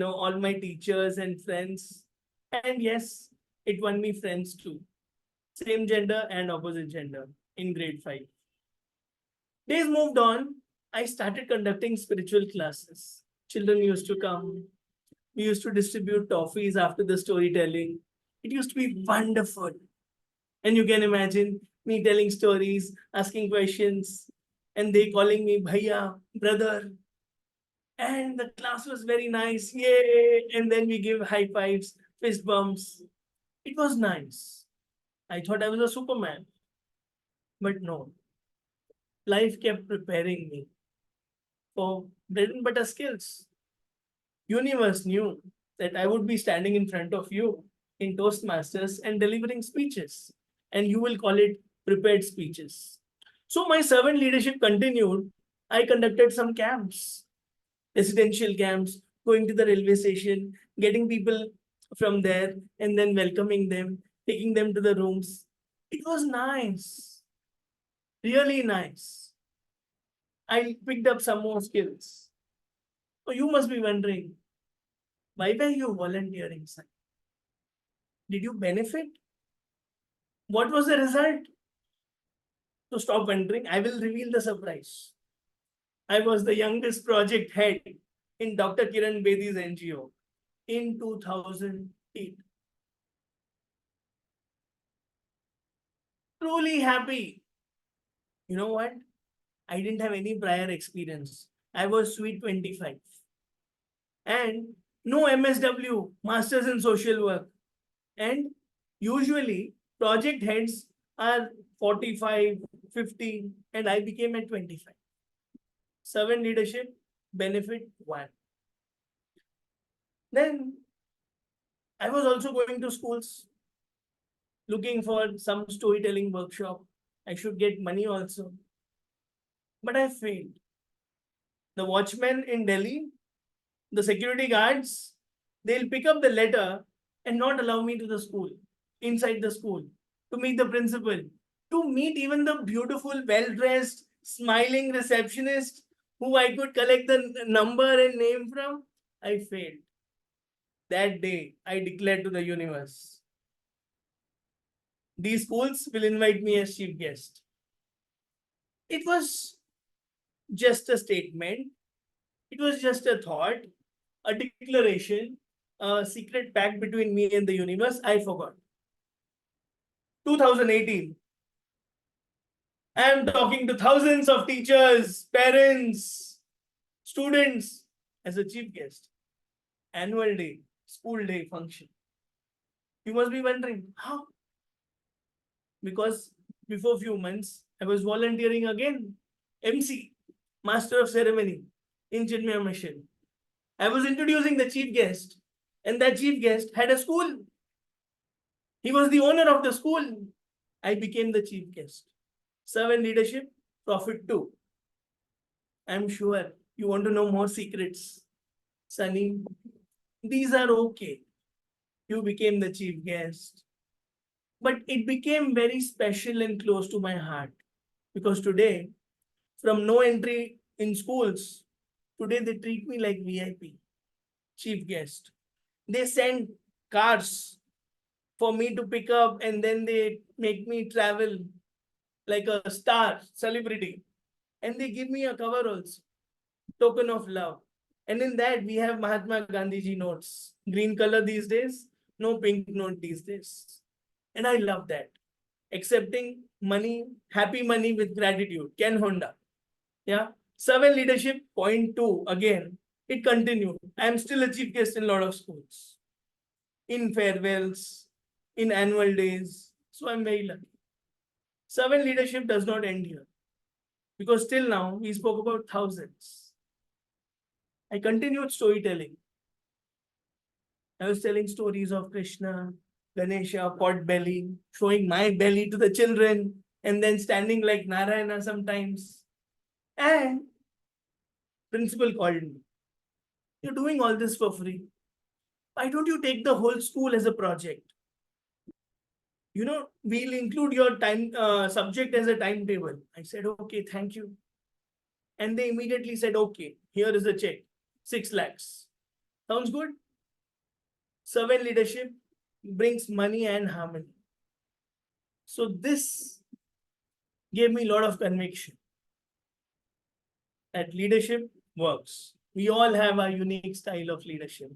all my teachers and friends. And yes, it won me friends too, same gender and opposite gender in grade 5. Days moved on. I started conducting spiritual classes. Children used to come. We used to distribute toffees after the storytelling. It used to be wonderful. And you can imagine me telling stories, asking questions, and they calling me bhaiya, brother. And the class was very nice. Yay! And then we give high fives, fist bumps. It was nice. I thought I was a Superman. But no, life kept preparing me for bread and butter skills. Universe knew that I would be standing in front of you in Toastmasters and delivering speeches. And you will call it prepared speeches. So my servant leadership continued. I conducted some camps, residential camps, going to the railway station, getting people from there, and then welcoming them, taking them to the rooms. It was nice, really nice. I picked up some more skills. So you must be wondering, why were you volunteering, son? Did you benefit? What was the result? So stop wondering, I will reveal the surprise. I was the youngest project head in Dr. Kiran Bedi's NGO in 2008. Truly happy. You know what? I didn't have any prior experience. I was sweet 25. And no MSW, Masters in Social Work. And usually project heads are 45, 50, and I became at 25. Servant leadership, benefit 1. Then I was also going to schools, looking for some storytelling workshop. I should get money also. But I failed. The watchmen in Delhi, the security guards, they'll pick up the letter and not allow me to the school, inside the school, to meet the principal, to meet even the beautiful, well-dressed, smiling receptionist who I could collect the number and name from. I failed. That day, I declared to the universe, these schools will invite me as chief guest. It was just a statement. It was just a thought, a declaration, a secret pact between me and the universe. I forgot. 2018. I am talking to thousands of teachers, parents, students as a chief guest. Annual day, school day function. You must be wondering, how? Because before few months, I was volunteering again. MC, Master of Ceremony in Chinmaya Mission. I was introducing the chief guest, and that chief guest had a school. He was the owner of the school. I became the chief guest. Servant leadership, profit 2. I'm sure you want to know more secrets. Sunny, these are okay. You became the chief guest. But it became very special and close to my heart. Because today, from no entry in schools, today they treat me like VIP, chief guest. They send cars for me to pick up, and then they make me travel like a star, celebrity. And they give me a cover also, token of love. And in that, we have Mahatma Gandhiji notes. Green color these days, no pink note these days. And I love that. Accepting money, happy money with gratitude. Ken Honda. Yeah. Servant leadership, point 2. Again, it continued. I am still a chief guest in a lot of schools. In farewells, in annual days. So I'm very lucky. Servant leadership does not end here. Because till now, we spoke about thousands. I continued storytelling. I was telling stories of Krishna, Ganesha, pot belly, showing my belly to the children, and then standing like Narayana sometimes. And principal called me. You're doing all this for free. Why don't you take the whole school as a project? We'll include your time subject as a timetable. I said, okay, thank you. And they immediately said, okay, here is the check, 6 lakhs. Sounds good? Servant leadership brings money and harmony. So this gave me a lot of conviction that leadership works. We all have a unique style of leadership.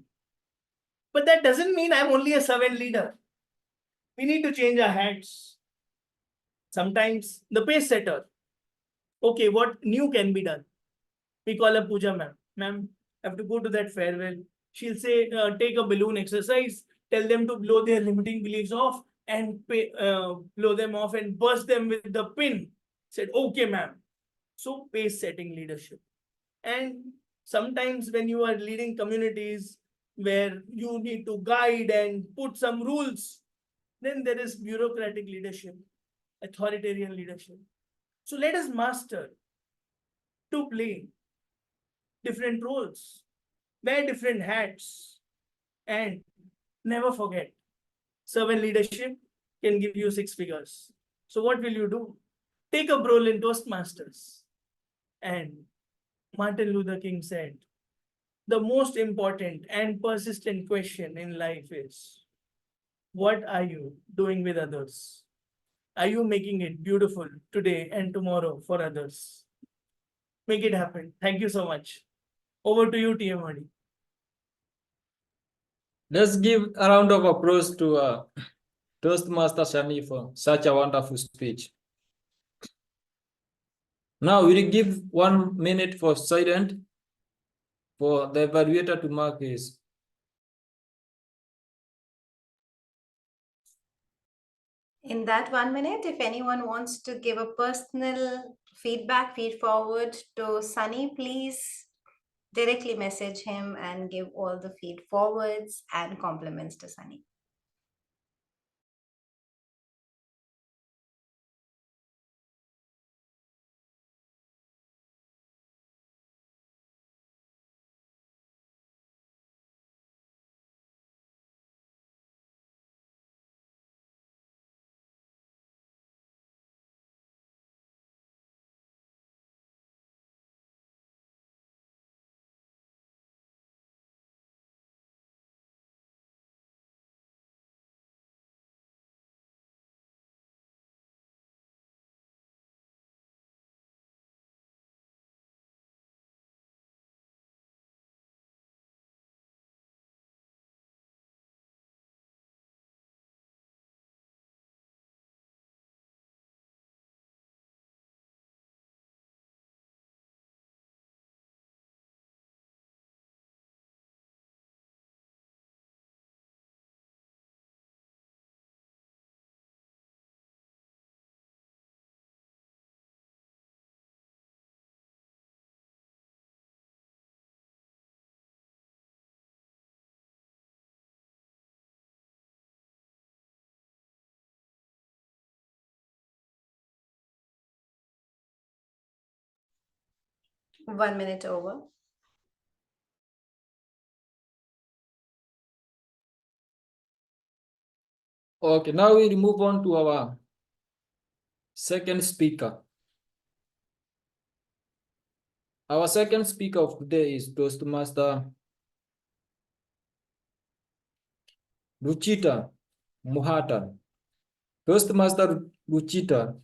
But that doesn't mean I'm only a servant leader. We need to change our hats. Sometimes the pace setter. Okay, what new can be done? We call up Pooja ma'am. Ma'am, I have to go to that farewell. She'll say, take a balloon exercise, tell them to blow their limiting beliefs off and blow them off and burst them with the pin. Said, okay, ma'am. So pace setting leadership. And sometimes when you are leading communities where you need to guide and put some rules, then there is bureaucratic leadership, authoritarian leadership. So let us master to play different roles, wear different hats, and never forget, servant leadership can give you 6 figures. So what will you do? Take a role in Toastmasters. And Martin Luther King said, the most important and persistent question in life is, what are you doing with others? Are you making it beautiful today and tomorrow for others? Make it happen. Thank you so much. Over to you, TM Hardy. Let's give a round of applause to Toastmaster Shani for such a wonderful speech. Now we'll give 1 minute for silent for the evaluator to mark his. In that 1 minute, if anyone wants to give a personal feedback, feed forward to Sunny, please directly message him and give all the feed forwards and compliments to Sunny. One minute over. Okay, now we'll move on to our second speaker. Our second speaker of today is Toastmaster Ruchita Muhata. Toastmaster Ruchita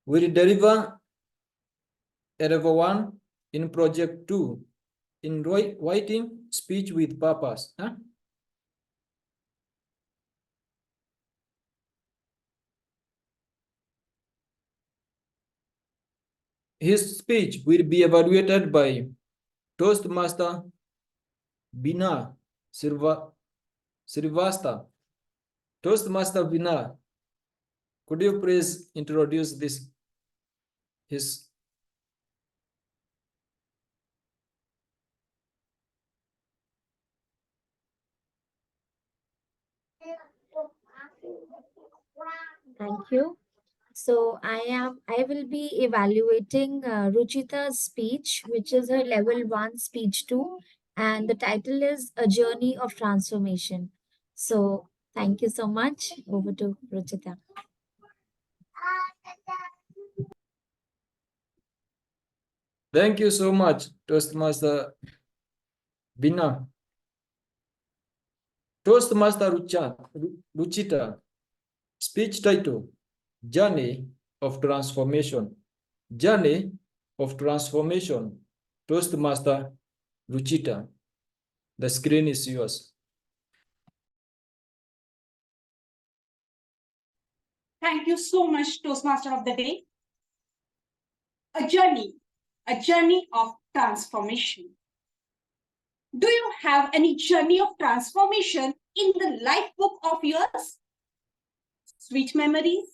will deliver a level 1 in project 2 in writing speech with purpose. His speech will be evaluated by Toastmaster Bina Srivastava. Toastmaster Bina, could you please introduce his Thank you. So I will be evaluating Ruchita's speech, which is her level 1 speech 2 and the title is A Journey of Transformation. So thank you so much. Over to Ruchita. Thank you so much, Toastmaster Bina. Toastmaster Ruchita. Speech title, Journey of Transformation. Journey of Transformation. Toastmaster Ruchita. The screen is yours. Thank you so much, Toastmaster of the Day. A journey of transformation. Do you have any journey of transformation in the life book of yours? Sweet memories?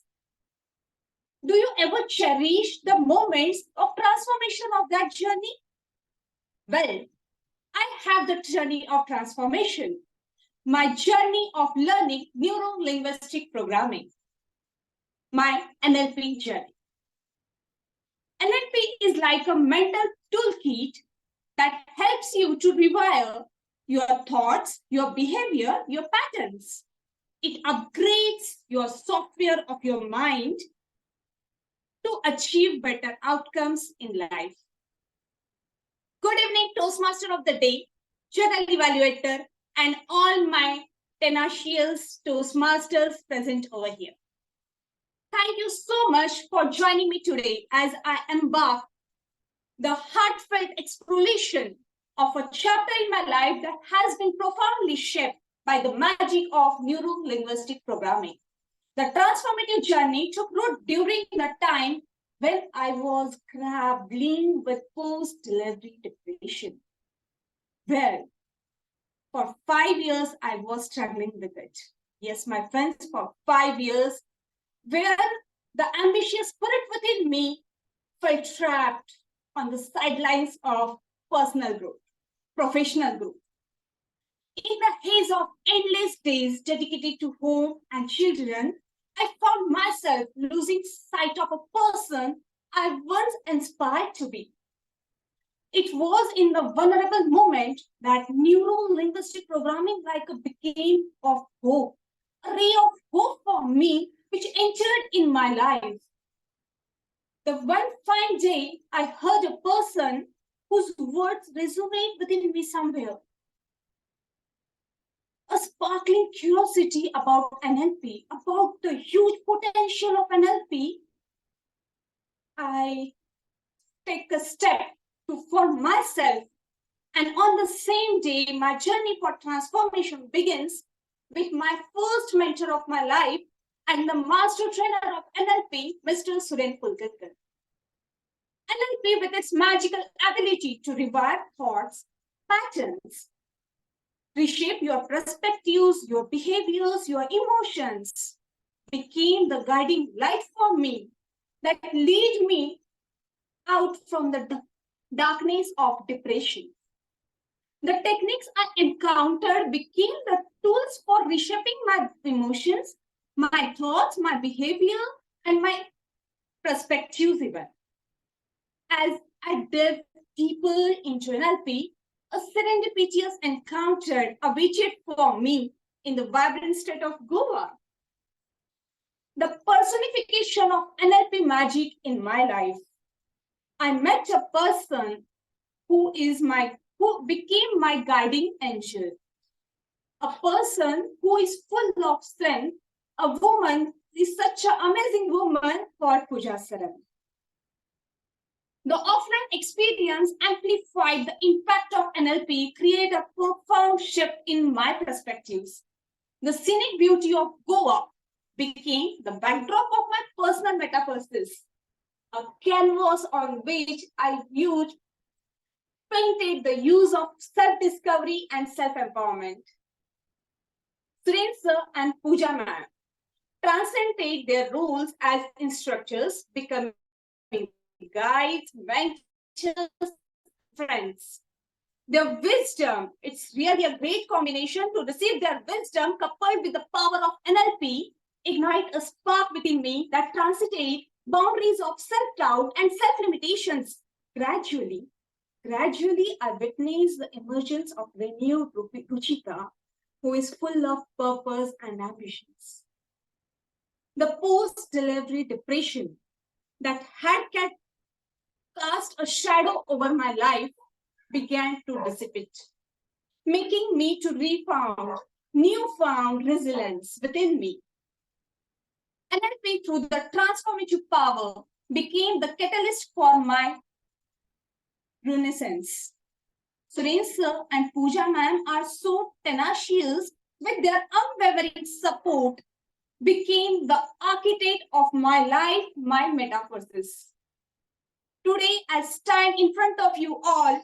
Do you ever cherish the moments of transformation of that journey? Well, I have the journey of transformation, my journey of learning neuro-linguistic programming, my NLP journey. NLP is like a mental toolkit that helps you to rewire your thoughts, your behavior, your patterns. It upgrades your software of your mind to achieve better outcomes in life. Good evening, Toastmaster of the Day, General Evaluator, and all my tenacious Toastmasters present over here. Thank you so much for joining me today as I embark the heartfelt exploration of a chapter in my life that has been profoundly shaped by the magic of neuro-linguistic programming. The transformative journey took root during the time when I was grappling with post-delivery depression. Well, for 5 years, I was struggling with it. Yes, my friends, for 5 years, where the ambitious spirit within me felt trapped on the sidelines of personal growth, professional growth. In the haze of endless days dedicated to home and children, I found myself losing sight of a person I once inspired to be. It was in the vulnerable moment that neuro-linguistic programming became of hope, a ray of hope for me which entered in my life. The one fine day, I heard a person whose words resonate within me somewhere. A sparkling curiosity about NLP, about the huge potential of NLP. I take a step to form myself, and on the same day, my journey for transformation begins with my first mentor of my life and the master trainer of NLP, Mr. Suren Pulkar. NLP, with its magical ability to rewire thoughts, patterns, reshape your perspectives, your behaviors, your emotions, became the guiding light for me that lead me out from the darkness of depression. The techniques I encountered became the tools for reshaping my emotions, my thoughts, my behavior, and my perspectives even. As I delved deeper into NLP, a serendipitous encounter awaited for me in the vibrant state of Goa. The personification of NLP magic in my life. I met a person who became my guiding angel. A person who is full of strength, a woman is such an amazing woman called Pooja Saran. The offline experience amplified the impact of NLP, created a profound shift in my perspectives. The scenic beauty of Goa became the backdrop of my personal metaphysics, a canvas on which I painted the use of self-discovery and self-empowerment. Suren sir and Pooja ma'am transcended their roles as instructors, becoming guides, mentors, friends. Their wisdom, it's really a great combination to receive their wisdom coupled with the power of NLP, ignite a spark within me that transcended boundaries of self-doubt and self-limitations. Gradually, Gradually, I witnessed the emergence of renewed Ruchita, who is full of purpose and ambitions. The post-delivery depression that had cast a shadow over my life began to dissipate, making me to newfound resilience within me. NLP, through the transformative power, became the catalyst for my renaissance. Suren sir and Pooja ma'am are so tenacious with their unwavering support, became the architect of my life, my metamorphosis. Today, I stand in front of you all.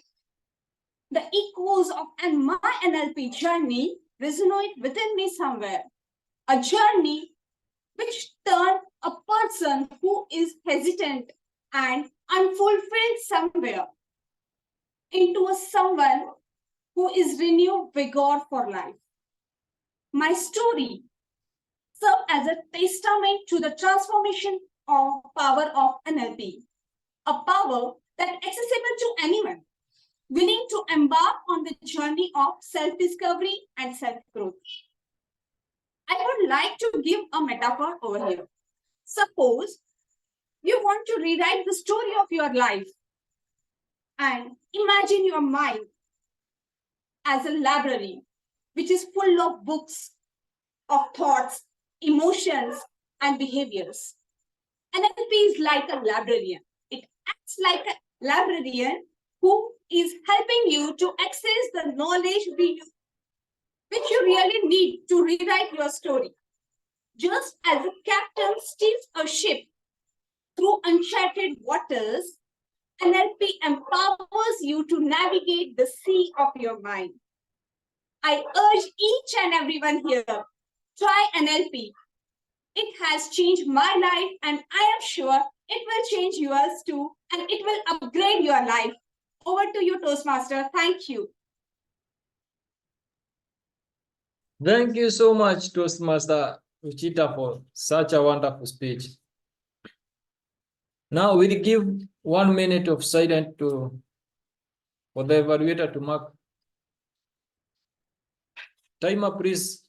The echoes of my NLP journey resonate within me somewhere. A journey which turned a person who is hesitant and unfulfilled somewhere into someone who is renewed vigor for life. My story serves as a testament to the transformation of power of NLP, a power that is accessible to anyone willing to embark on the journey of self-discovery and self-growth. I would like to give a metaphor over here. Suppose you want to rewrite the story of your life and imagine your mind as a library which is full of books of thoughts, emotions, and behaviors. NLP is like a librarian. It acts like a librarian who is helping you to access the knowledge which you really need to rewrite your story. Just as a captain steers a ship through uncharted waters, NLP empowers you to navigate the sea of your mind. I urge each and everyone here, try NLP. It has changed my life, and I am sure it will change yours too, and it will upgrade your life. Over to you, Toastmaster. Thank you. Thank you so much, Toastmaster Ruchita, for such a wonderful speech. Now we'll give 1 minute of silence for the evaluator to mark. Timer, please.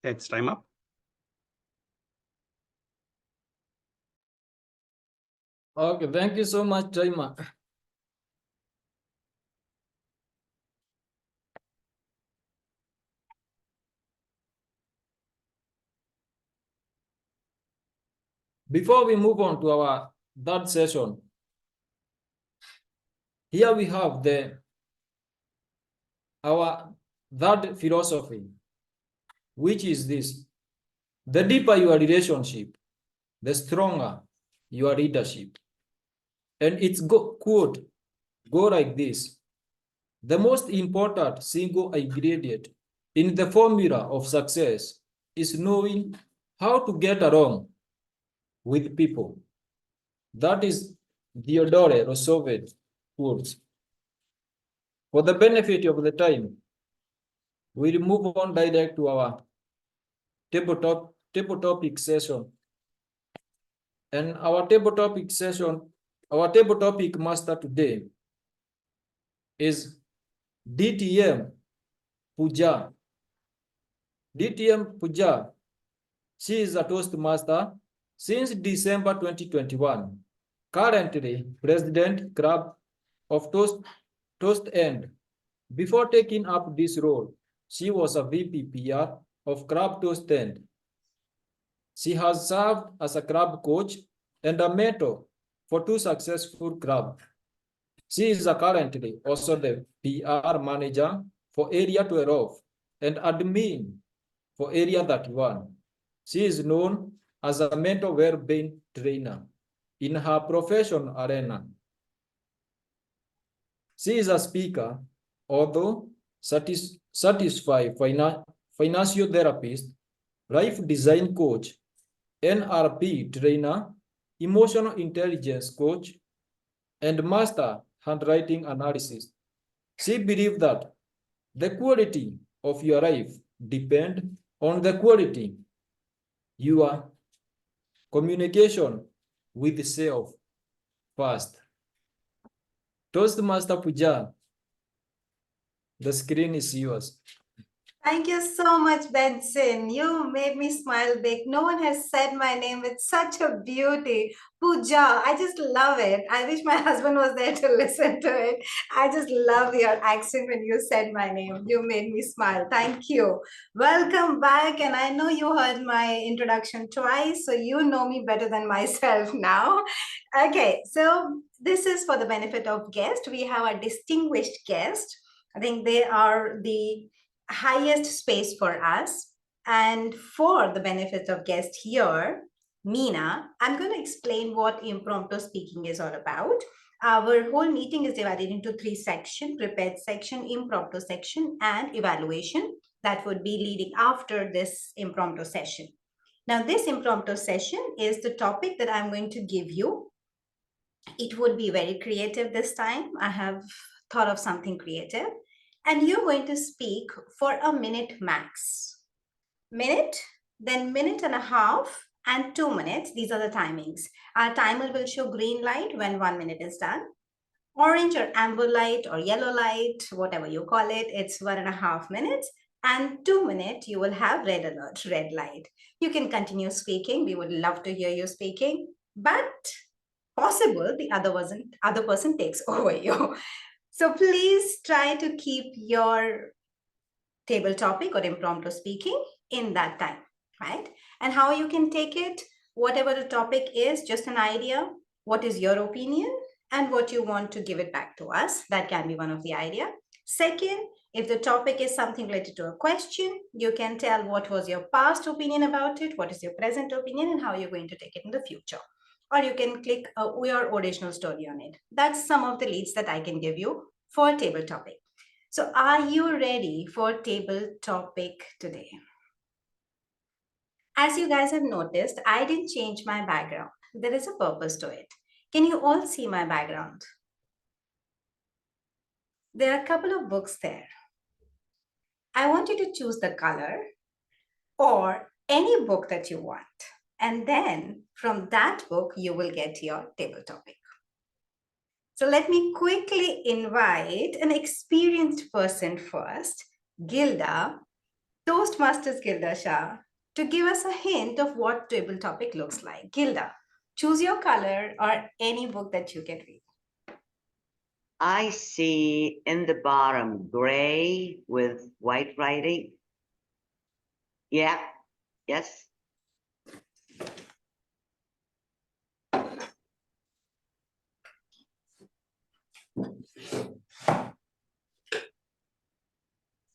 It's time up. Okay, thank you so much, Timer. Before we move on to our third session, here we have our third philosophy, which is this: the deeper your relationship, the stronger your leadership. And it's quote go like this: the most important single ingredient in the formula of success is knowing how to get along with people. That is Theodore Roosevelt quotes. For the benefit of the time, we'll move on direct to our table topic session. And our table topic master today is DTM Puja. DTM Puja She is a Toastmaster since December 2021. Currently, President Club of ToastEd. Before taking up this role, she was a VP PR of Club ToastEd. She has served as a club coach and a mentor for 2 successful clubs. She is currently also the PR manager for Area 12 and admin for Area 31. She is known as a mental well-being trainer in her profession arena. She is a speaker, although satisfied financial therapist, life design coach, NRP trainer, emotional intelligence coach, and master handwriting analysis. She believes that the quality of your life depends on the quality your communication with self first. Toastmaster Puja, the screen is yours. Thank you so much, Benson. You made me smile big. No one has said my name with such a beauty. Pooja, I just love it. I wish my husband was there to listen to it. I just love your accent when you said my name. You made me smile. Thank you. Welcome back. And I know you heard my introduction twice, so you know me better than myself now. Okay, so this is for the benefit of guests. We have a distinguished guest. I think they are the highest space for us. And for the benefit of guests here, Meena, I'm going to explain what impromptu speaking is all about. Our whole meeting is divided into 3 sections: prepared section, impromptu section, and evaluation. That would be leading after this impromptu session. Now, this impromptu session is the topic that I'm going to give you. It would be very creative this time. I have thought of something creative. And you're going to speak for a minute max. Minute, then minute and a half, and 2 minutes. These are the timings. Our timer will show green light when 1 minute is done. Orange or amber light or yellow light, whatever you call it, it's 1.5 minutes. And 2 minutes, you will have red alert, red light. You can continue speaking. We would love to hear you speaking. But possible the other person takes over you. So please try to keep your table topic or impromptu speaking in that time, right? And how you can take it, whatever the topic is, just an idea, what is your opinion and what you want to give it back to us. That can be one of the idea. Second, if the topic is something related to a question, you can tell what was your past opinion about it, what is your present opinion, and how you're going to take it in the future. Or you can click your original story on it. That's some of the leads that I can give you for table topic. So are you ready for table topic today? As you guys have noticed, I didn't change my background. There is a purpose to it. Can you all see my background? There are a couple of books there. I want you to choose the color or any book that you want. And then from that book, you will get your table topic. So let me quickly invite an experienced person first, Gilda, Toastmasters Gilda Shah, to give us a hint of what table topic looks like. Gilda, choose your color or any book that you can read. I see in the bottom gray with white writing. Yeah, yes.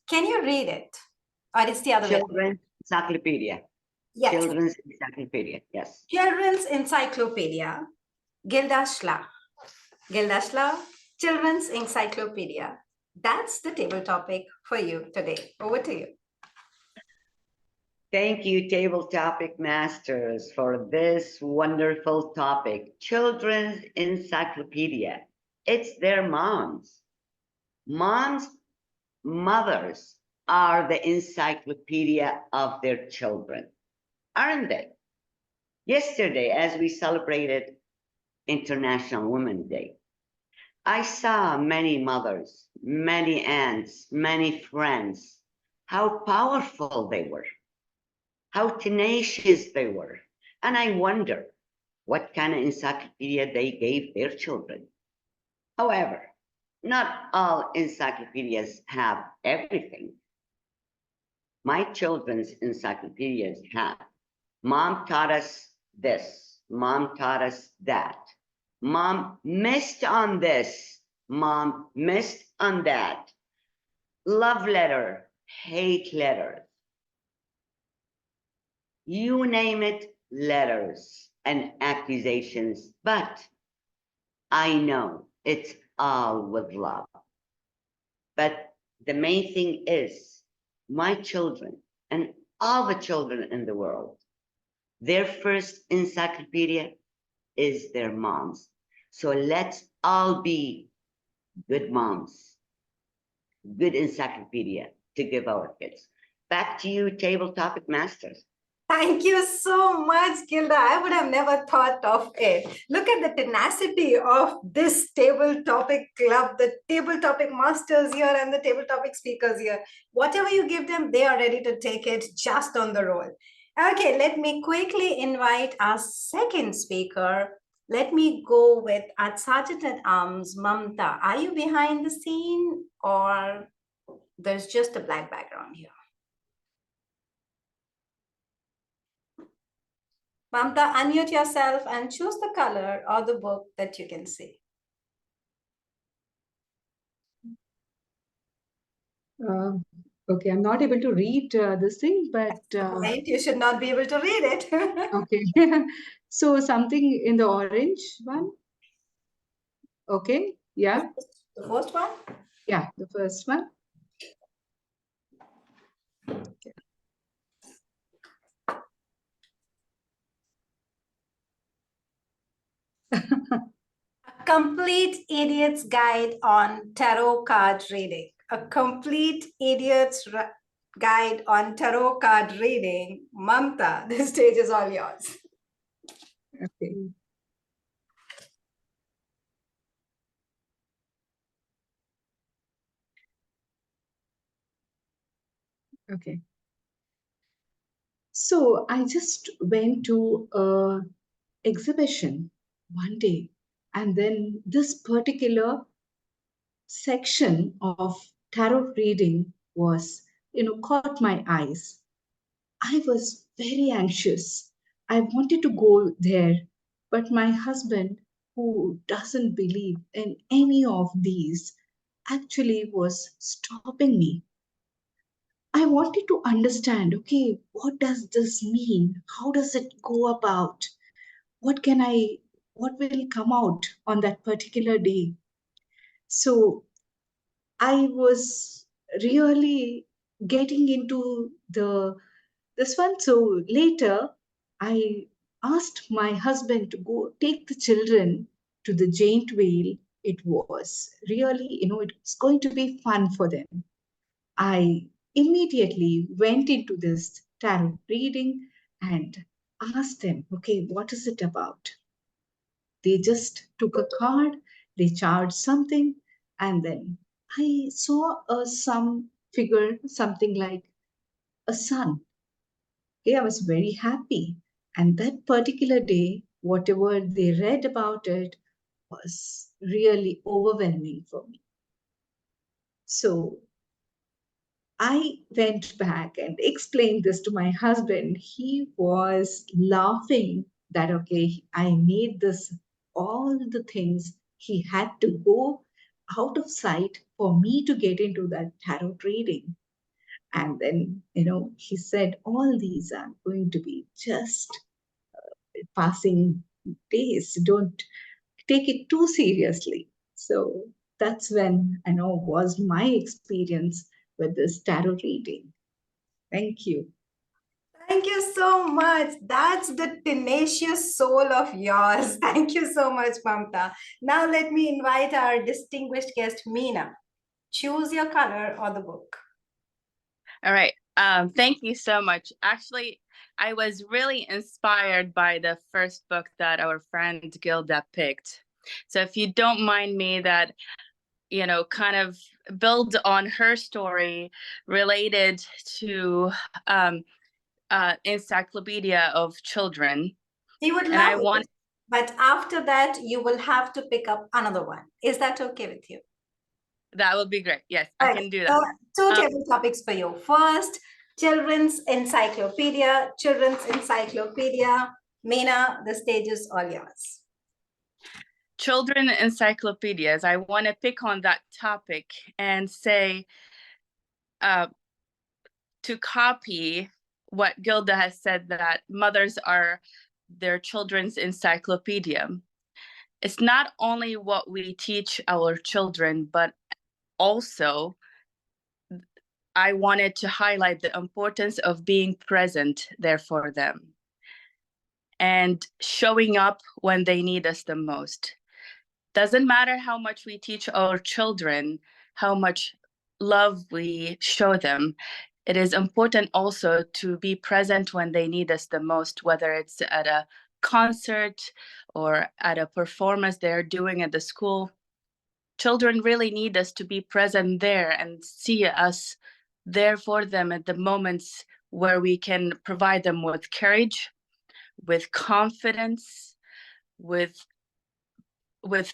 Can you read it? Or it's the other way? Children's Encyclopedia. Yes. Children's Encyclopedia, yes. Children's Encyclopedia, Gilda Shlah. Gilda Shlah, Children's Encyclopedia. That's the table topic for you today. Over to you. Thank you, Table Topic Masters, for this wonderful topic. Children's Encyclopedia. It's their moms. Mothers are the encyclopedia of their children, aren't they? Yesterday, as we celebrated International Women's Day, I saw many mothers, many aunts, many friends, how powerful they were. how tenacious they were. And I wonder what kind of encyclopedia they gave their children. However, not all encyclopedias have everything. My children's encyclopedias have Mom taught us this, Mom taught us that. Mom missed on this, Mom missed on that. Love letter, hate letters. You name it, letters and accusations, but I know it's all with love. But the main thing is my children and all the children in the world, their first encyclopedia is their moms. So let's all be good moms, good encyclopedia to give our kids. Back to you, table topic masters. Thank you so much, Gilda. I would have never thought of it. Look at the tenacity of this table topic club, the table topic masters here and the table topic speakers here. Whatever you give them, they are ready to take it just on the roll. Okay, let me quickly invite our second speaker. Let me go with our Sergeant at Arms, Mamta. Are you behind the scene or there's just a black background here? Mamta, unmute yourself and choose the color or the book that you can see. Okay, I'm not able to read this thing, but Right, you should not be able to read it. okay. So something in the orange one. Okay, yeah. The first one? Yeah, the first one. Okay. A complete idiot's guide on tarot card reading. A complete idiot's guide on tarot card reading. Mamta, the stage is all yours. Okay. Okay. So I just went to a exhibition one day, and then this particular section of tarot reading was, caught my eyes. I was very anxious. I wanted to go there, but my husband, who doesn't believe in any of these, actually was stopping me. I wanted to understand, okay, what does this mean? How does it go about? What will come out on that particular day? So I was really getting into this one. So later I asked my husband to go take the children to the giant whale. It was really, it's going to be fun for them. I immediately went into this tarot reading and asked them, okay, what is it about? They just took a card, they charged something, and then I saw some figure, something like a sun. Okay, I was very happy. And that particular day, whatever they read about it was really overwhelming for me. So I went back and explained this to my husband. He was laughing that, okay, I made this, all the things. He had to go out of sight for me to get into that tarot reading. And then, he said, all these are going to be just passing days. Don't take it too seriously. So that's when was my experience with this tarot reading. Thank you. Thank you so much. That's the tenacious soul of yours. Thank you so much, Mamta. Now let me invite our distinguished guest, Meena. Choose your color or the book. All right. Thank you so much. Actually, I was really inspired by the first book that our friend Gilda picked. So if you don't mind me that, kind of build on her story related to encyclopedia of children. You would And love I it, want but after that, you will have to pick up another one. Is that okay with you? that would be great. Yes, I Okay, can do that. so 2 table topics for you. First, children's encyclopedia. Meena, the stage is all yours. Children encyclopedias. I want to pick on that topic and say, to copy what Gilda has said, that mothers are their children's encyclopedia. It's not only what we teach our children, but also I wanted to highlight the importance of being present there for them and showing up when they need us the most. Doesn't matter how much we teach our children, how much love we show them. It is important also to be present when they need us the most, whether it's at a concert or at a performance they're doing at the school. Children really need us to be present there and see us there for them at the moments where we can provide them with courage, with confidence, with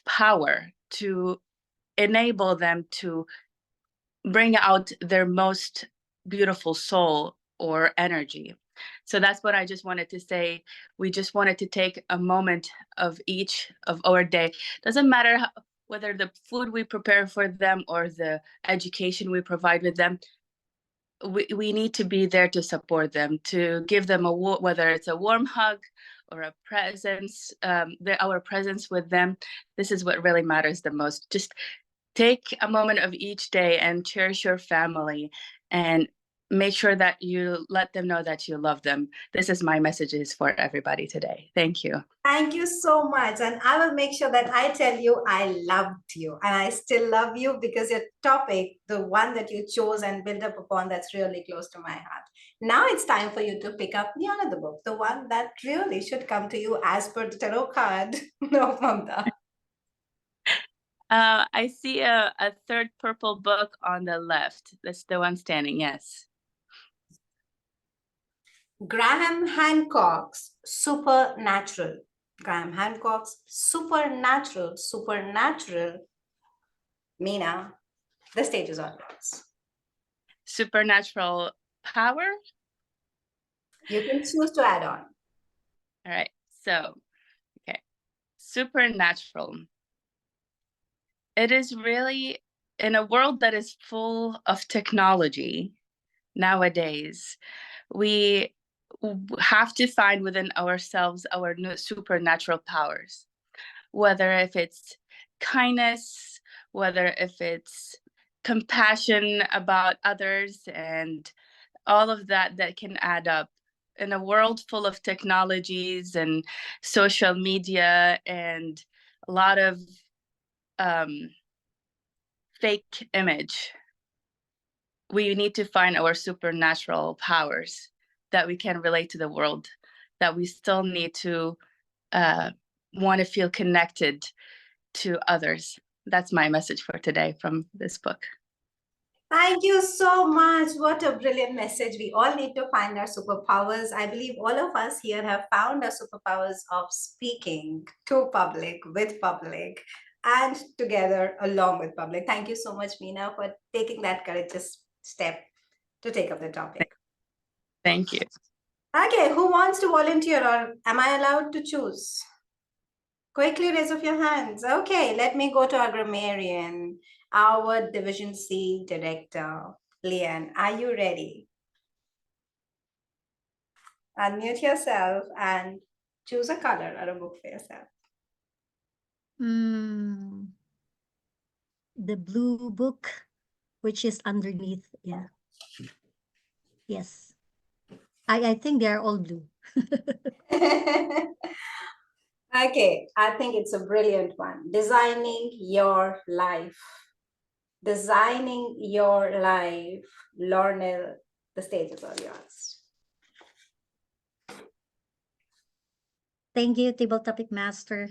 power to enable them to bring out their most beautiful soul or energy. So that's what I just wanted to say. We just wanted to take a moment of each of our day. Doesn't matter whether the food we prepare for them or the education we provide with them, we need to be there to support them, to give them whether it's a warm hug or a presence, our presence with them. This is what really matters the most. Just take a moment of each day and cherish your family and make sure that you let them know that you love them. This is my messages for everybody today. Thank you. Thank you so much. And I will make sure that I tell you I loved you and I still love you, because your topic, the one that you chose and built up upon, that's really close to my heart. Now it's time for you to pick up the another book, the one that really should come to you as per the tarot card of Mamta. I see a third purple book on the left. That's the one standing, yes. Graham Hancock's Supernatural. Graham Hancock's Supernatural. Meena, the stage is all yours. Supernatural power? You can choose to add on. All right, so, okay. Supernatural. It is really, in a world that is full of technology nowadays, we have to find within ourselves our new supernatural powers, whether if it's kindness, whether if it's compassion about others, and all of that can add up. In a world full of technologies and social media and a lot of fake image, we need to find our supernatural powers that we can relate to the world, that we still need to want to feel connected to others. That's my message for today from this book. Thank you so much. What a brilliant message. We all need to find our superpowers. I believe all of us here have found our superpowers of speaking to public, with public, and together along with public. Thank you so much, Meena, for taking that courageous step to take up the topic. Thank you. Okay, who wants to volunteer, or am I allowed to choose? Quickly raise up your hands. Okay, let me go to our grammarian, our Division C director, Leanne. Are you ready? Unmute yourself and choose a color or a book for yourself. The blue book, which is underneath. Yeah. Yes. I think they're all blue. Okay, I think it's a brilliant one. Designing your life. Designing your life. Lornell, the stage is all yours. Thank you, Table Topic Master,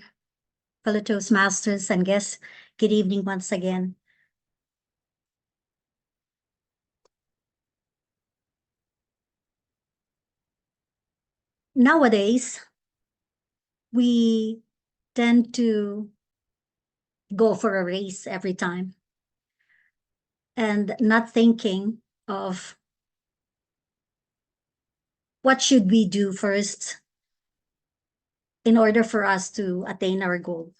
fellow Toastmasters, and guests. Good evening once again. nowadays, we tend to go for a race every time and not thinking of what should we do first in order for us to attain our goal.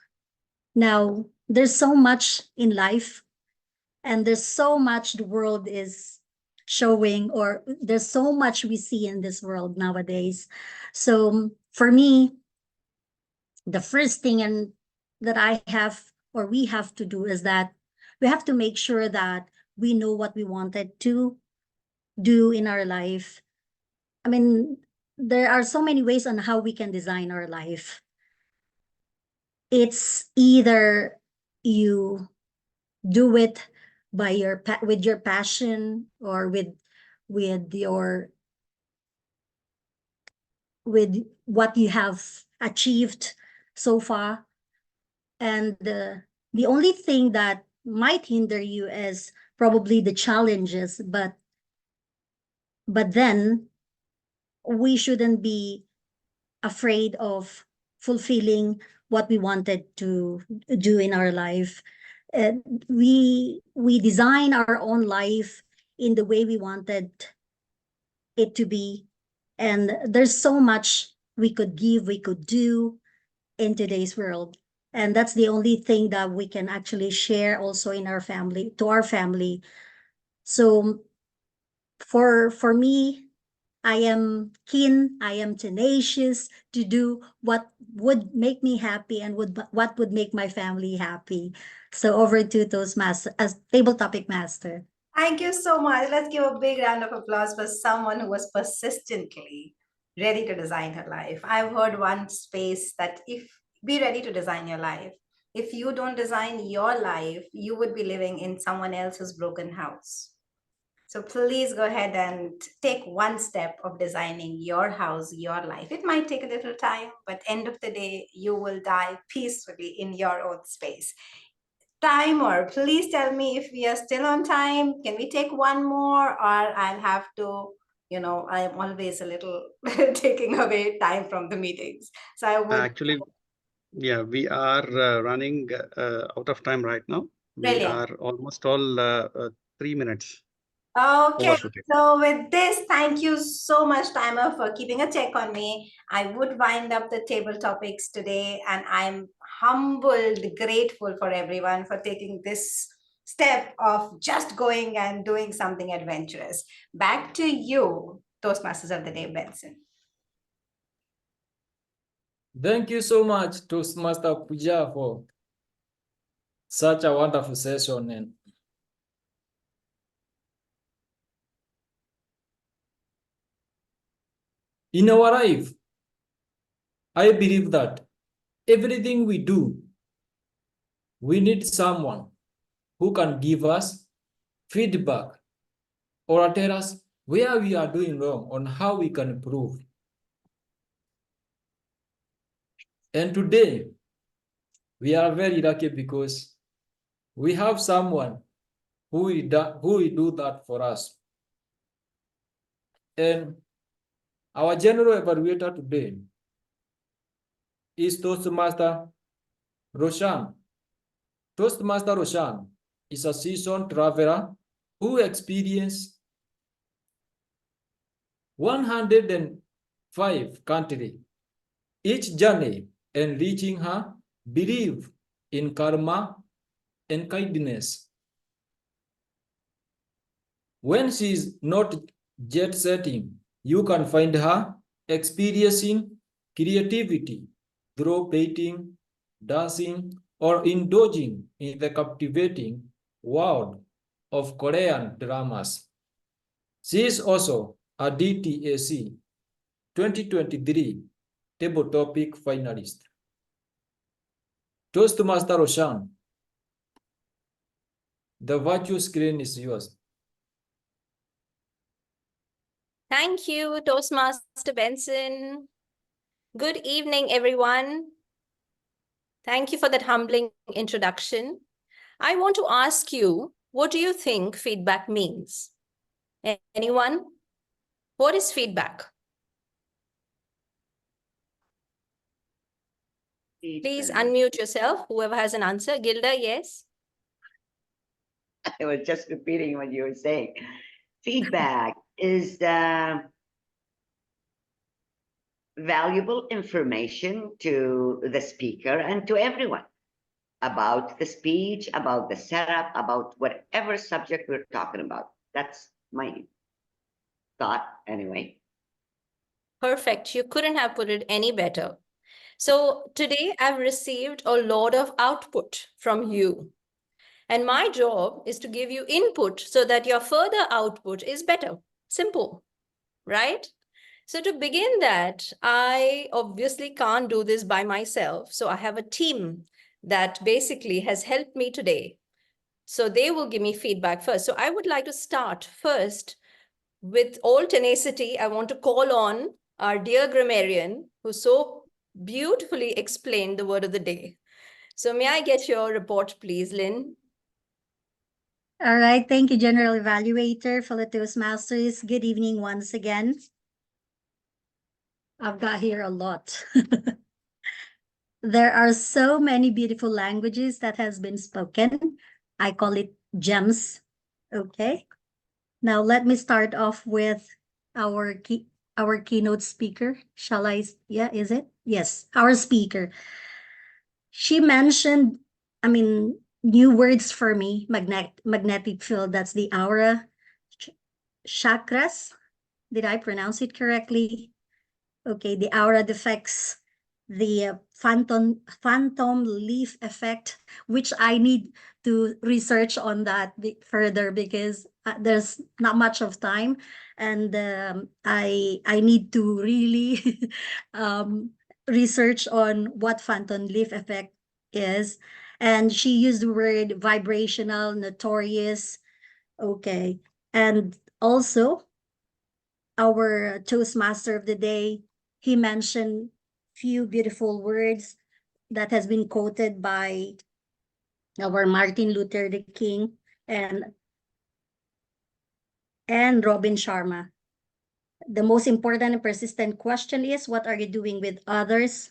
Now, there's so much in life, and there's so much the world is showing, or there's so much we see in this world nowadays. So for me, the first thing that I have, or we have to do, is that we have to make sure that we know what we wanted to do in our life. I mean, there are so many ways on how we can design our life. It's either you do it by with your passion, or with your with what you have achieved so far. And the only thing that might hinder you is probably the challenges, but then we shouldn't be afraid of fulfilling what we wanted to do in our life. We design our own life in the way we wanted it to be, and there's so much we could give, we could do in today's world. And that's the only thing that we can actually share also in our family, to our family. So for me, I am keen, I am tenacious to do what would make me happy and what would make my family happy. So over to Toastmaster, as table topic master. Thank you so much. Let's give a big round of applause for someone who was persistently ready to design her life. I've heard one space that if be ready to design your life. If you don't design your life, you would be living in someone else's broken house. So please go ahead and take one step of designing your house, your life. It might take a little time, but end of the day, you will die peacefully in your own space. Timer, please tell me if we are still on time. Can we take one more, or I'll have to, I'm always a little taking away time from the meetings. So I would Actually, yeah, we are running out of time right now. We Brilliant. are almost all 3 minutes Okay, overshooting. so with this, thank you so much, Timer, for keeping a check on me. I would wind up the table topics today, and I'm humbled, grateful for everyone for taking this step of just going and doing something adventurous. Back to you, Toastmasters of the Day, Benson. Thank you so much, Toastmaster Puja, for such a wonderful session. And in our life, I believe that everything we do, we need someone who can give us feedback or tell us where we are doing wrong, on how we can improve. And today, we are very lucky because we have someone who will do that for us. And our general evaluator today is Toastmaster Roshan. Toastmaster Roshan is a seasoned traveler who experienced 105 countries. Each journey enriching her belief in karma and kindness. When she is not jet setting, you can find her experiencing creativity through painting, dancing, or indulging in the captivating world of Korean dramas. She is also a DTAC 2023 table topic finalist. Toastmaster Roshan, the virtual screen is yours. Thank you, Toastmaster Benson. Good evening, everyone. Thank you for that humbling introduction. I want to ask you, what do you think feedback means? Anyone? What is feedback? Please unmute yourself, whoever has an answer. Gilda, yes? I was just repeating what you were saying. Feedback is valuable information to the speaker and to everyone about the speech, about the setup, about whatever subject we're talking about. That's my thought, anyway. Perfect. You couldn't have put it any better. So today I've received a lot of output from you. And my job is to give you input so that your further output is better. Simple, right? So to begin that, I obviously can't do this by myself. So I have a team that basically has helped me today. So they will give me feedback first. So I would like to start first with all tenacity. I want to call on our dear grammarian who so beautifully explained the word of the day. So may I get your report, please, Lynn? All right. Thank you, General Evaluator, fellow Toastmasters. Good evening once again. I've got here a lot. There are so many beautiful languages that has been spoken. I call it gems. Okay. Now let me start off with our keynote speaker. Shall I? Yeah, is it? Yes, our speaker. She mentioned, new words for me. Magnetic field. That's the aura. Chakras. Did I pronounce it correctly? Okay, the aura defects, the phantom leaf effect, which I need to research on that further because there's not much of time, and I need to really research on what phantom leaf effect is. And she used the word vibrational, notorious. Okay, and also our Toastmaster of the day, he mentioned few beautiful words that has been quoted by our Martin Luther the King and Robin Sharma. The most important and persistent question is, what are you doing with others?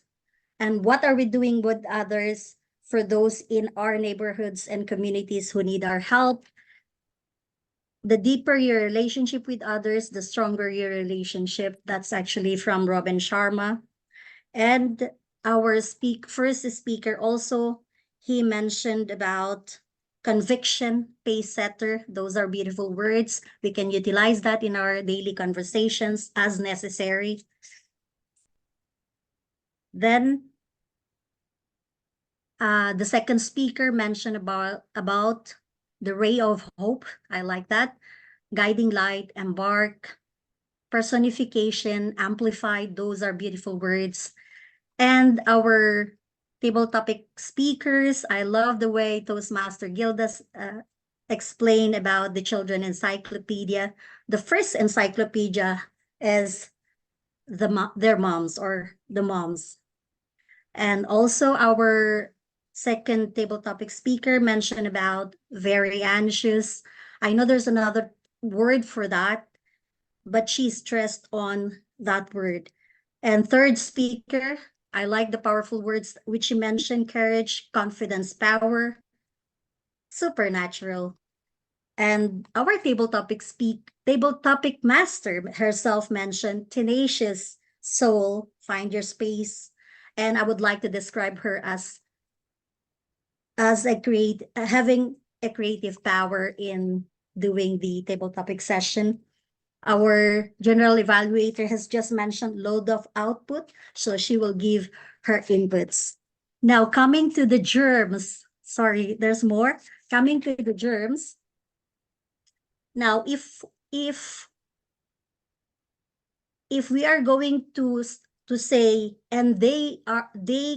And what are we doing with others for those in our neighborhoods and communities who need our help? The deeper your relationship with others, the stronger your relationship. That's actually from Robin Sharma. And our first speaker also, he mentioned about conviction, pace setter. Those are beautiful words. We can utilize that in our daily conversations as necessary. Then the second speaker mentioned about the ray of hope. I like that. Guiding light, embark, personification, amplified. Those are beautiful words. And our table topic speakers, I love the way Toastmaster Gildas explained about the children encyclopedia. The first encyclopedia is their moms or the moms. And also our second table topic speaker mentioned about very anxious. I know there's another word for that, but she stressed on that word. And third speaker, I like the powerful words which she mentioned: courage, confidence, power, supernatural. And our table topic master herself mentioned tenacious soul, find your space. And I would like to describe her as having a creative power in doing the table topic session. Our general evaluator has just mentioned load of output, so she will give her inputs. Now, coming to the germs. Sorry, there's more. Coming to the germs. Now, if we are going to say, and they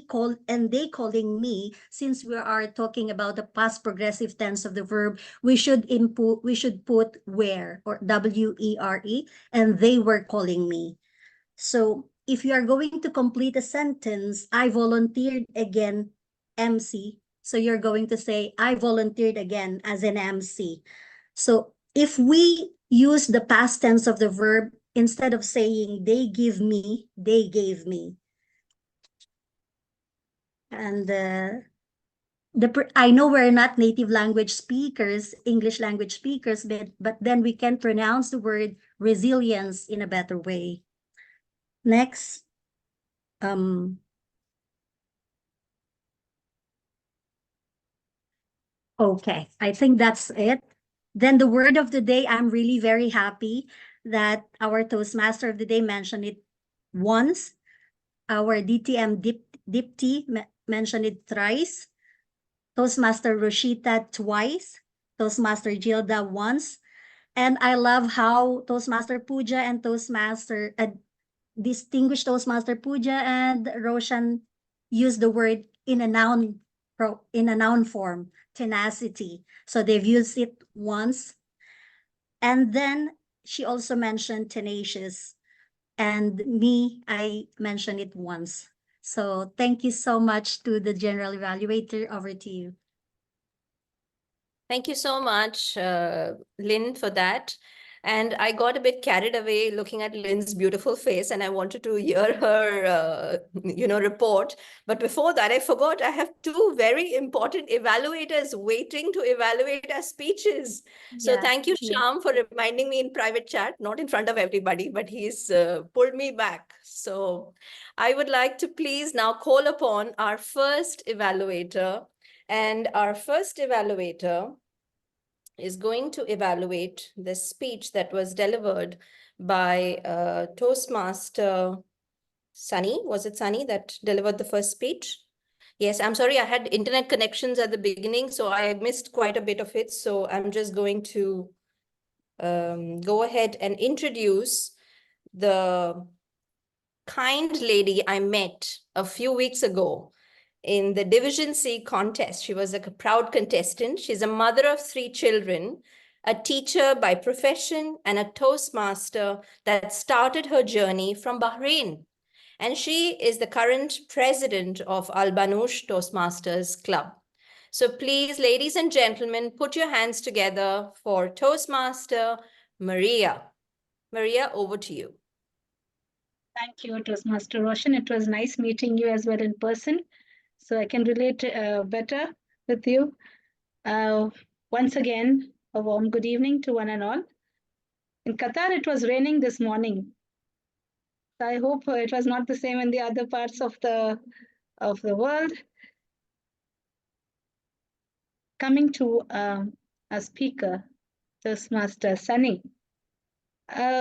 calling me, since we are talking about the past progressive tense of the verb, we should put were, or WERE, and they were calling me. So if you are going to complete a sentence, I volunteered again, MC. So you're going to say, I volunteered again as an MC. So if we use the past tense of the verb, instead of saying they give me, they gave me. And I know we're not native language speakers, English language speakers, but then we can pronounce the word resilience in a better way. Next. Okay, I think that's it. Then the word of the day, I'm really very happy that our Toastmaster of the day mentioned it once. Our DTM Deepti mentioned it thrice. Toastmaster Roshita twice. Toastmaster Gilda once. And I love how Toastmaster Pooja and distinguished Toastmaster Pooja and Roshan use the word in a noun form, tenacity. So they've used it once. And then she also mentioned tenacious. And me, I mentioned it once. So thank you so much to the general evaluator. Over to you. Thank you so much, Lynn, for that. And I got a bit carried away looking at Lynn's beautiful face, and I wanted to hear her, report. But before that, I forgot I have two very important evaluators waiting to evaluate our speeches. So thank you, Shyam, for reminding me in private chat, not in front of everybody, but he's pulled me back. So I would like to please now call upon our first evaluator. And our first evaluator is going to evaluate the speech that was delivered by Toastmaster Sunny. Was it Sunny that delivered the first speech? Yes, I'm sorry, I had internet connections at the beginning, so I missed quite a bit of it. So I'm just going to go ahead and introduce the kind lady I met a few weeks ago in the Division C contest. She was a proud contestant. She's a mother of 3 children, a teacher by profession, and a Toastmaster that started her journey from Bahrain. And she is the current president of Banush Toastmasters Club. So please, ladies and gentlemen, put your hands together for Toastmaster Maria. Maria, over to you. Thank you, Toastmaster Roshan. It was nice meeting you as well in person, so I can relate better with you. Once again, a warm good evening to one and all. In Qatar, it was raining this morning. I hope it was not the same in the other parts of the world. Coming to a speaker, Toastmaster Sunny.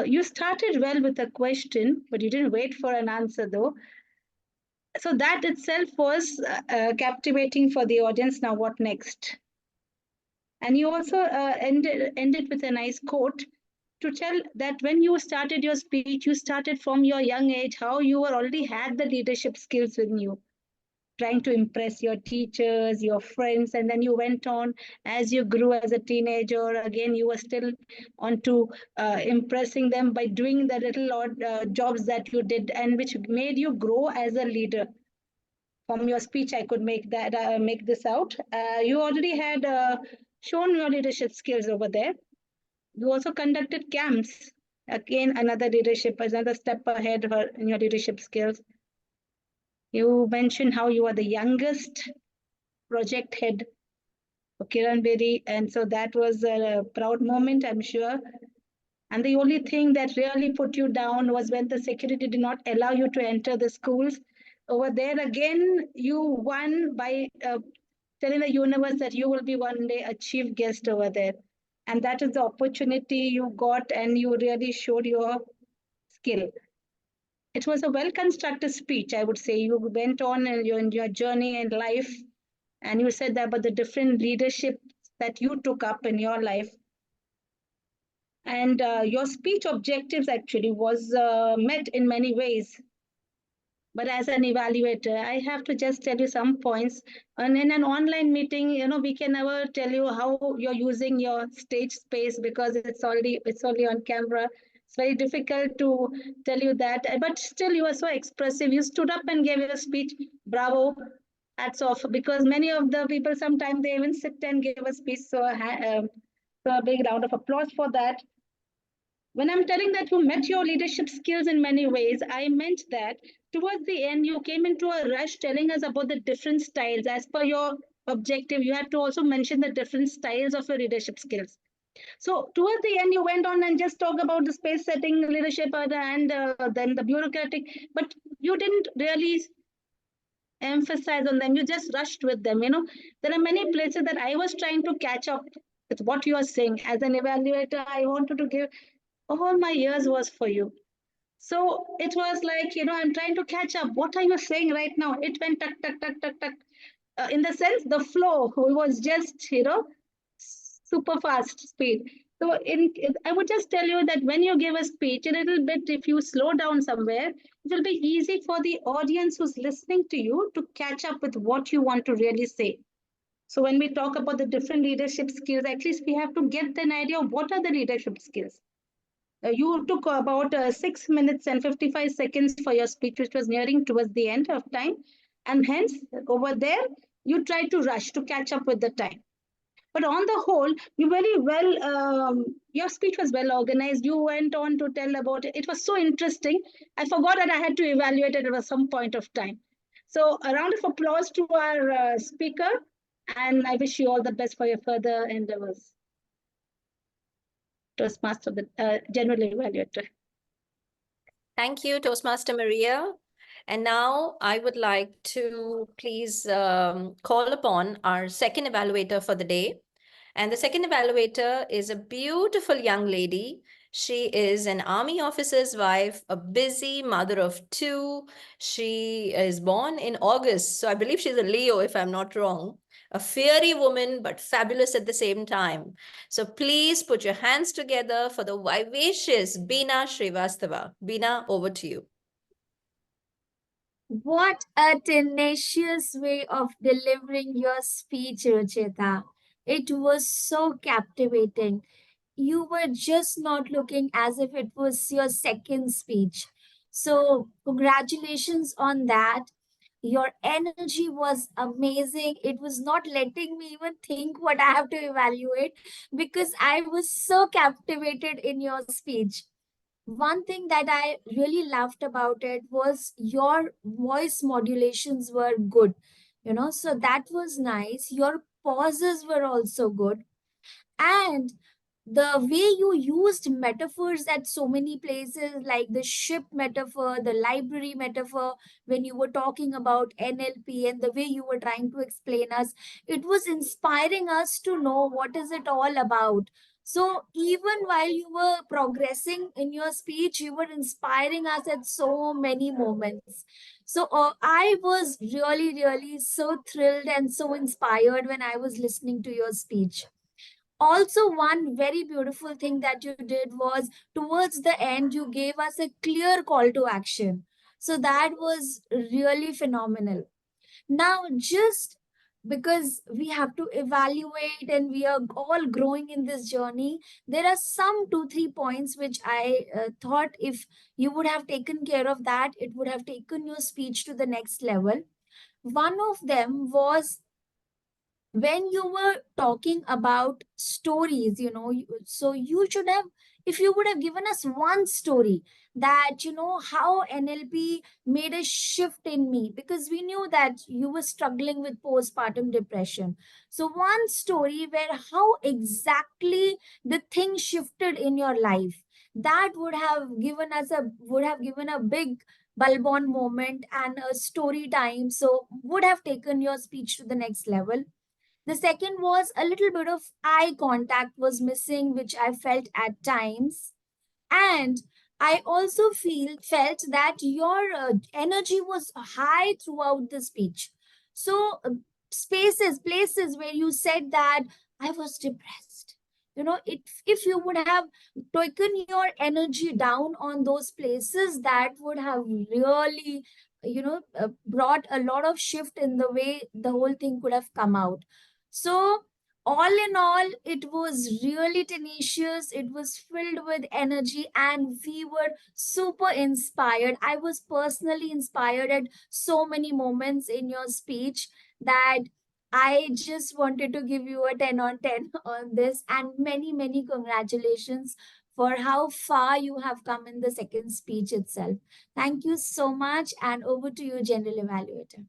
You started well with a question, but you didn't wait for an answer though. So that itself was captivating for the audience. Now what next? And you also ended with a nice quote to tell that when you started your speech, you started from your young age, how you already had the leadership skills within you, trying to impress your teachers, your friends, and then you went on as you grew as a teenager. Again, you were still on to impressing them by doing the little odd jobs that you did, and which made you grow as a leader. From your speech, I could make this out. You already had shown your leadership skills over there. You also conducted camps. Again, another step ahead in your leadership skills. You mentioned how you are the youngest project head for Kiran Bedi, and so that was a proud moment, I'm sure. And the only thing that really put you down was when the security did not allow you to enter the schools. Over there, again, you won by telling the universe that you will be one day a chief guest over there. And that is the opportunity you got, and you really showed your skill. It was a well-constructed speech, I would say. You went on in your journey in life, and you said that about the different leadership that you took up in your life. And your speech objectives actually was met in many ways. But as an evaluator, I have to just tell you some points. And in an online meeting, we can never tell you how you're using your stage space because it's only on camera. It's very difficult to tell you that. But still, you are so expressive. You stood up and gave a speech. Bravo. Hats off. Because many of the people, sometimes they even sit and give a speech. So a big round of applause for that. When I'm telling that you met your leadership skills in many ways, I meant that towards the end, you came into a rush telling us about the different styles. As per your objective, you had to also mention the different styles of your leadership skills. So towards the end, you went on and just talk about the space setting leadership and then the bureaucratic, but you didn't really emphasize on them. You just rushed with them. There are many places that I was trying to catch up with what you are saying. As an evaluator, I wanted to give all my years was for you. So it was like, I'm trying to catch up. What are you saying right now? It went tuck, tuck, tuck, tuck, tuck. In the sense, the flow was just, super fast speed. So I would just tell you that when you give a speech, a little bit, if you slow down somewhere, it will be easy for the audience who's listening to you to catch up with what you want to really say. So when we talk about the different leadership skills, at least we have to get an idea of what are the leadership skills. You took about 6 minutes and 55 seconds for your speech, which was nearing towards the end of time. And hence, over there, you tried to rush to catch up with the time. But on the whole, you very well, your speech was well organized. You went on to tell about it. It was so interesting. I forgot that I had to evaluate it at some point of time. So a round of applause to our speaker. And I wish you all the best for your further endeavors. Toastmaster, general evaluator. Thank you, Toastmaster Maria. And now I would like to please call upon our second evaluator for the day. And the second evaluator is a beautiful young lady. She is an army officer's wife, a busy mother of 2. She is born in August. So I believe she's a Leo, if I'm not wrong. A fiery woman, but fabulous at the same time. So please put your hands together for the vivacious Beena Srivastava. Beena, over to you. What a tenacious way of delivering your speech, Ruchita. It was so captivating. You were just not looking as if it was your second speech. So, congratulations on that. Your energy was amazing. It was not letting me even think what I have to evaluate because I was so captivated in your speech. One thing that I really loved about it was your voice modulations were good, so that was nice. Your pauses were also good. And the way you used metaphors at so many places, like the ship metaphor, the library metaphor, when you were talking about NLP and the way you were trying to explain us, it was inspiring us to know what is it all about. So even while you were progressing in your speech, you were inspiring us at so many moments. So I was really, really so thrilled and so inspired when I was listening to your speech. Also, one very beautiful thing that you did was towards the end, you gave us a clear call to action. So that was really phenomenal. Now, just because we have to evaluate and we are all growing in this journey, there are some 2, 3 points which I thought if you would have taken care of that, it would have taken your speech to the next level. One of them was when you were talking about stories, so you should have, if you would have given us one story that, how NLP made a shift in me, because we knew that you were struggling with postpartum depression. So, one story where how exactly the thing shifted in your life, that would have given a big bulb on moment and a story time. So, would have taken your speech to the next level. The second was a little bit of eye contact was missing, which I felt at times. And I also felt that your energy was high throughout the speech. So places where you said that I was depressed. If you would have taken your energy down on those places, that would have really, brought a lot of shift in the way the whole thing could have come out. So, all in all, it was really tenacious. It was filled with energy, and we were super inspired. I was personally inspired at so many moments in your speech that I just wanted to give you a 10 on 10 on this, and many, many congratulations for how far you have come in the second speech itself. Thank you so much, and over to you, General Evaluator.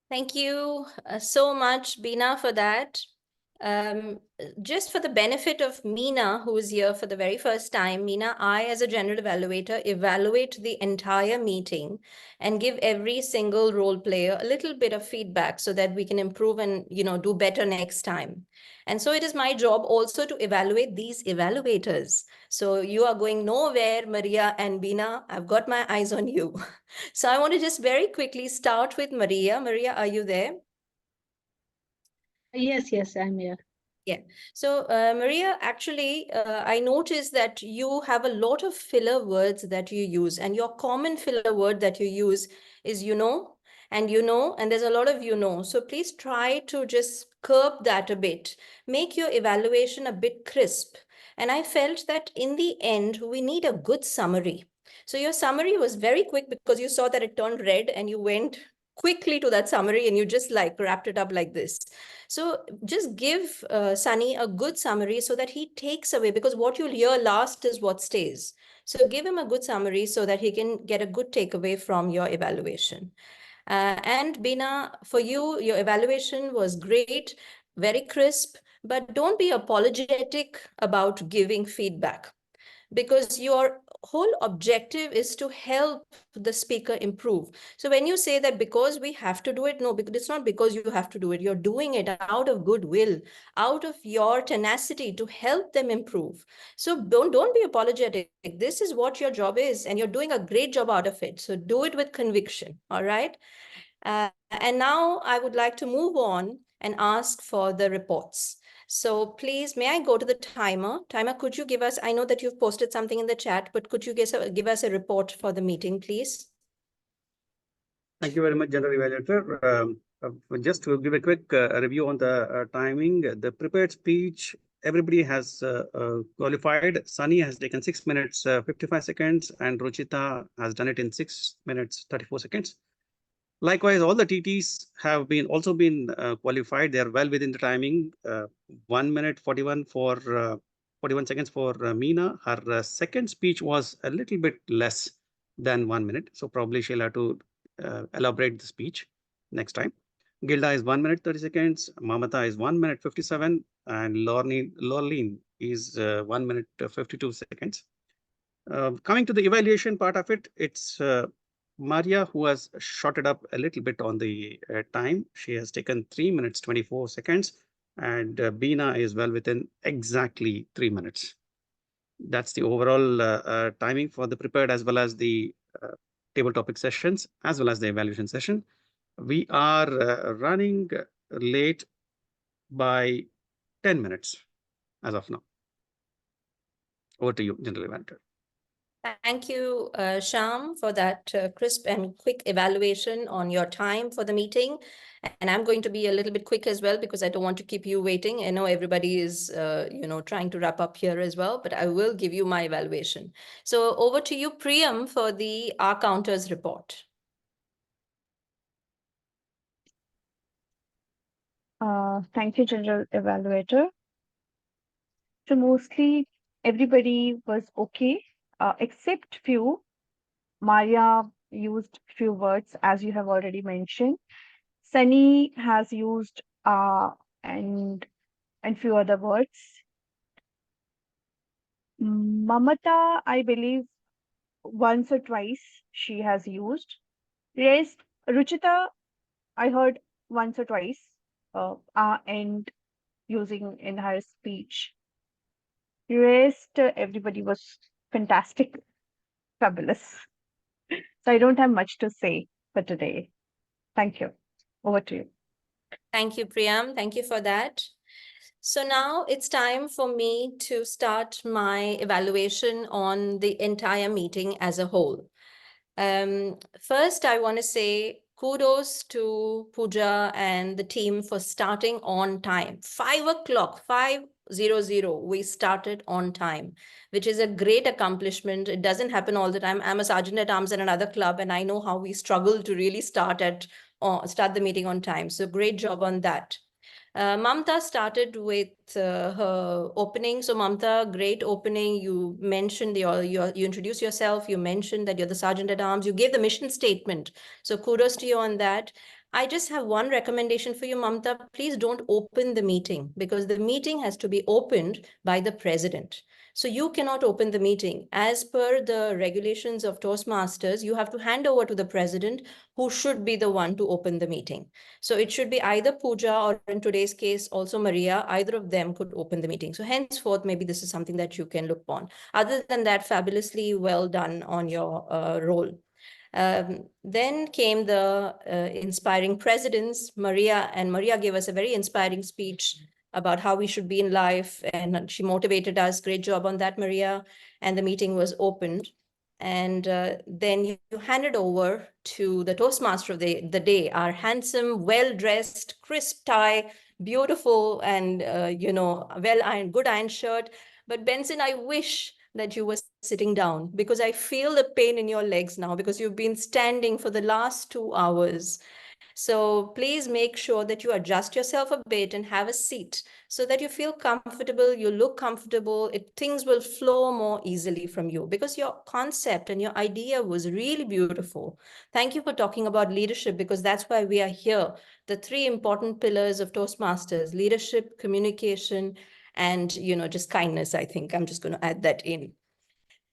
Thank you so much, Beena, for that. Just for the benefit of Meena, who is here for the very first time, Meena, I, as a general evaluator, evaluate the entire meeting and give every single role player a little bit of feedback so that we can improve and, do better next time. And so it is my job also to evaluate these evaluators. So you are going nowhere, Maria and Beena. I've got my eyes on you. So I want to just very quickly start with Maria. Maria, are you there? Yes, I'm here. Yeah. So, Maria, actually, I noticed that you have a lot of filler words that you use, and your common filler word that you use is and there's a lot of. So please try to just curb that a bit, make your evaluation a bit crisp. And I felt that in the end, we need a good summary. So your summary was very quick because you saw that it turned red and you went quickly to that summary and you just like wrapped it up like this. So just give Sunny a good summary so that he takes away, because what you'll hear last is what stays. So give him a good summary so that he can get a good takeaway from your evaluation. And Beena, for you, your evaluation was great, very crisp, but don't be apologetic about giving feedback, because your whole objective is to help the speaker improve. So when you say that because we have to do it, no, because it's not because you have to do it. You're doing it out of goodwill, out of your tenacity to help them improve. So don't be apologetic. This is what your job is, and you're doing a great job out of it. So do it with conviction, all right? And now I would like to move on and ask for the reports. So please, may I go to the timer? Timer, could you give us, I know that you've posted something in the chat, but could you give us a report for the meeting, please? Thank you very much, General Evaluator. Just to give a quick review on the timing, the prepared speech, everybody has qualified. Sunny has taken 6 minutes, 55 seconds, and Ruchita has done it in 6 minutes, 34 seconds. Likewise, all the TTs have also been qualified. They are well within the timing. 1 minute 41 for 41 seconds for Meena. Her second speech was a little bit less than 1 minute, so probably she'll have to elaborate the speech next time. Gilda is 1 minute 30 seconds. Mamata is 1 minute 57, and Lorleen is 1 minute 52 seconds. Coming to the evaluation part of it, it's Maria who has shorted up a little bit on the time. She has taken 3 minutes 24 seconds, and Beena is well within exactly 3 minutes. That's the overall timing for the prepared as well as the table topic sessions, as well as the evaluation session. We are running late by 10 minutes as of now. Over to you, General Evaluator. Thank you, Sham, for that crisp and quick evaluation on your time for the meeting. And I'm going to be a little bit quick as well, because I don't want to keep you waiting. I know everybody is, trying to wrap up here as well, but I will give you my evaluation. So over to you, Priyam, for the R counters report. Thank you, General Evaluator. So mostly everybody was okay, except few. Maria used few words, as you have already mentioned. Sunny has used and few other words. Mamata, I believe, once or twice she has used. Rest, Ruchita, I heard once or twice, and using in her speech. Rest, everybody was fantastic, fabulous. So I don't have much to say for today. Thank you. Over to you. Thank you, Priyam. Thank you for that. So now it's time for me to start my evaluation on the entire meeting as a whole. First, I want to say kudos to Pooja and the team for starting on time. 5 o'clock, 5:00, we started on time, which is a great accomplishment. It doesn't happen all the time. I'm a sergeant at arms in another club, and I know how we struggle to really start the meeting on time. So great job on that. Mamta started with her opening. So Mamta, great opening. You mentioned you introduced yourself. You mentioned that you're the Sergeant at Arms. You gave the mission statement. So kudos to you on that. I just have one recommendation for you, Mamta. Please don't open the meeting because the meeting has to be opened by the president. So you cannot open the meeting. As per the regulations of Toastmasters, you have to hand over to the president, who should be the one to open the meeting. So it should be either Pooja or in today's case, also Maria, either of them could open the meeting. So henceforth, maybe this is something that you can look upon. Other than that, fabulously well done on your role. Then came the inspiring presidents, Maria, and Maria gave us a very inspiring speech about how we should be in life, and she motivated us. Great job on that, Maria. And the meeting was opened. And then you handed over to the Toastmaster of the day, our handsome, well-dressed, crisp tie, beautiful, and well-ironed, good iron shirt. But Benson, I wish that you were sitting down because I feel the pain in your legs now because you've been standing for the last 2 hours. So please make sure that you adjust yourself a bit and have a seat so that you feel comfortable, you look comfortable, things will flow more easily from you because your concept and your idea was really beautiful. Thank you for talking about leadership because that's why we are here. The 3 important pillars of Toastmasters: leadership, communication, and just kindness. I think I'm just going to add that in.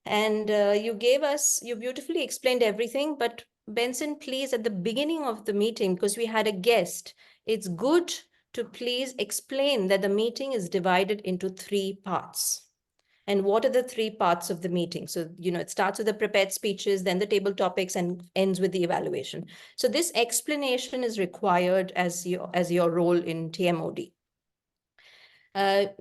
And you beautifully explained everything, but Benson, please, at the beginning of the meeting, because we had a guest, it's good to please explain that the meeting is divided into 3 parts. And what are the 3 parts of the meeting? So, it starts with the prepared speeches, then the table topics, and ends with the evaluation. So this explanation is required as your role in TMOD.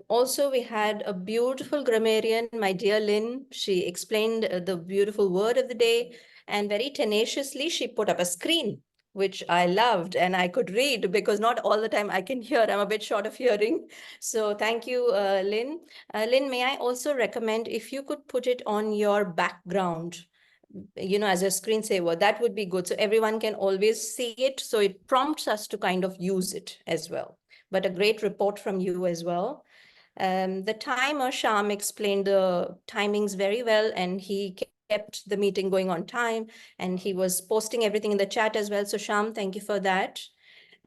Also, we had a beautiful grammarian, my dear Lynn. She explained the beautiful word of the day, and very tenaciously, she put up a screen, which I loved, and I could read because not all the time I can hear. I'm a bit short of hearing. So thank you, Lynn. Lynn, may I also recommend if you could put it on your background, as a screensaver, that would be good. So everyone can always see it. So it prompts us to kind of use it as well. But a great report from you as well. The timer, Sham explained the timings very well, and he kept the meeting going on time, and he was posting everything in the chat as well. So Sham, thank you for that.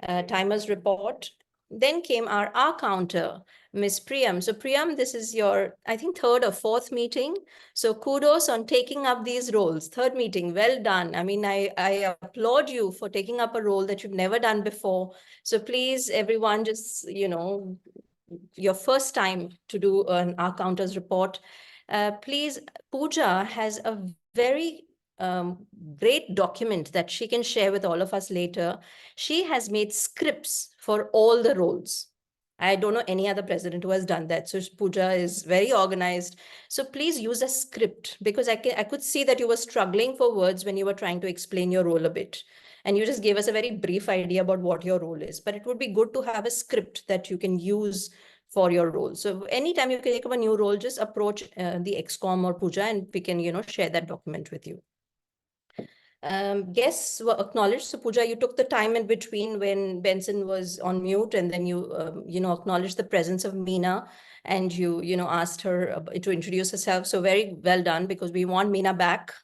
Timer's report. Then came our R counter, Miss Priyam. So Priyam, this is your, I think, 3rd or 4th meeting. So kudos on taking up these roles. 3rd meeting, well done. I mean, I applaud you for taking up a role that you've never done before. So please, everyone, just, your first time to do an R counters report. Please, Pooja has a very great document that she can share with all of us later. She has made scripts for all the roles. I don't know any other president who has done that. So Pooja is very organized. So please use a script because I could see that you were struggling for words when you were trying to explain your role a bit. And you just gave us a very brief idea about what your role is. But it would be good to have a script that you can use for your role. So anytime you can take up a new role, just approach the XCOM or Pooja and we can, share that document with you. Guests were acknowledged. So Pooja, you took the time in between when Benson was on mute, and then you, acknowledged the presence of Meena, and you, asked her to introduce herself. So very well done, because we want Meena back,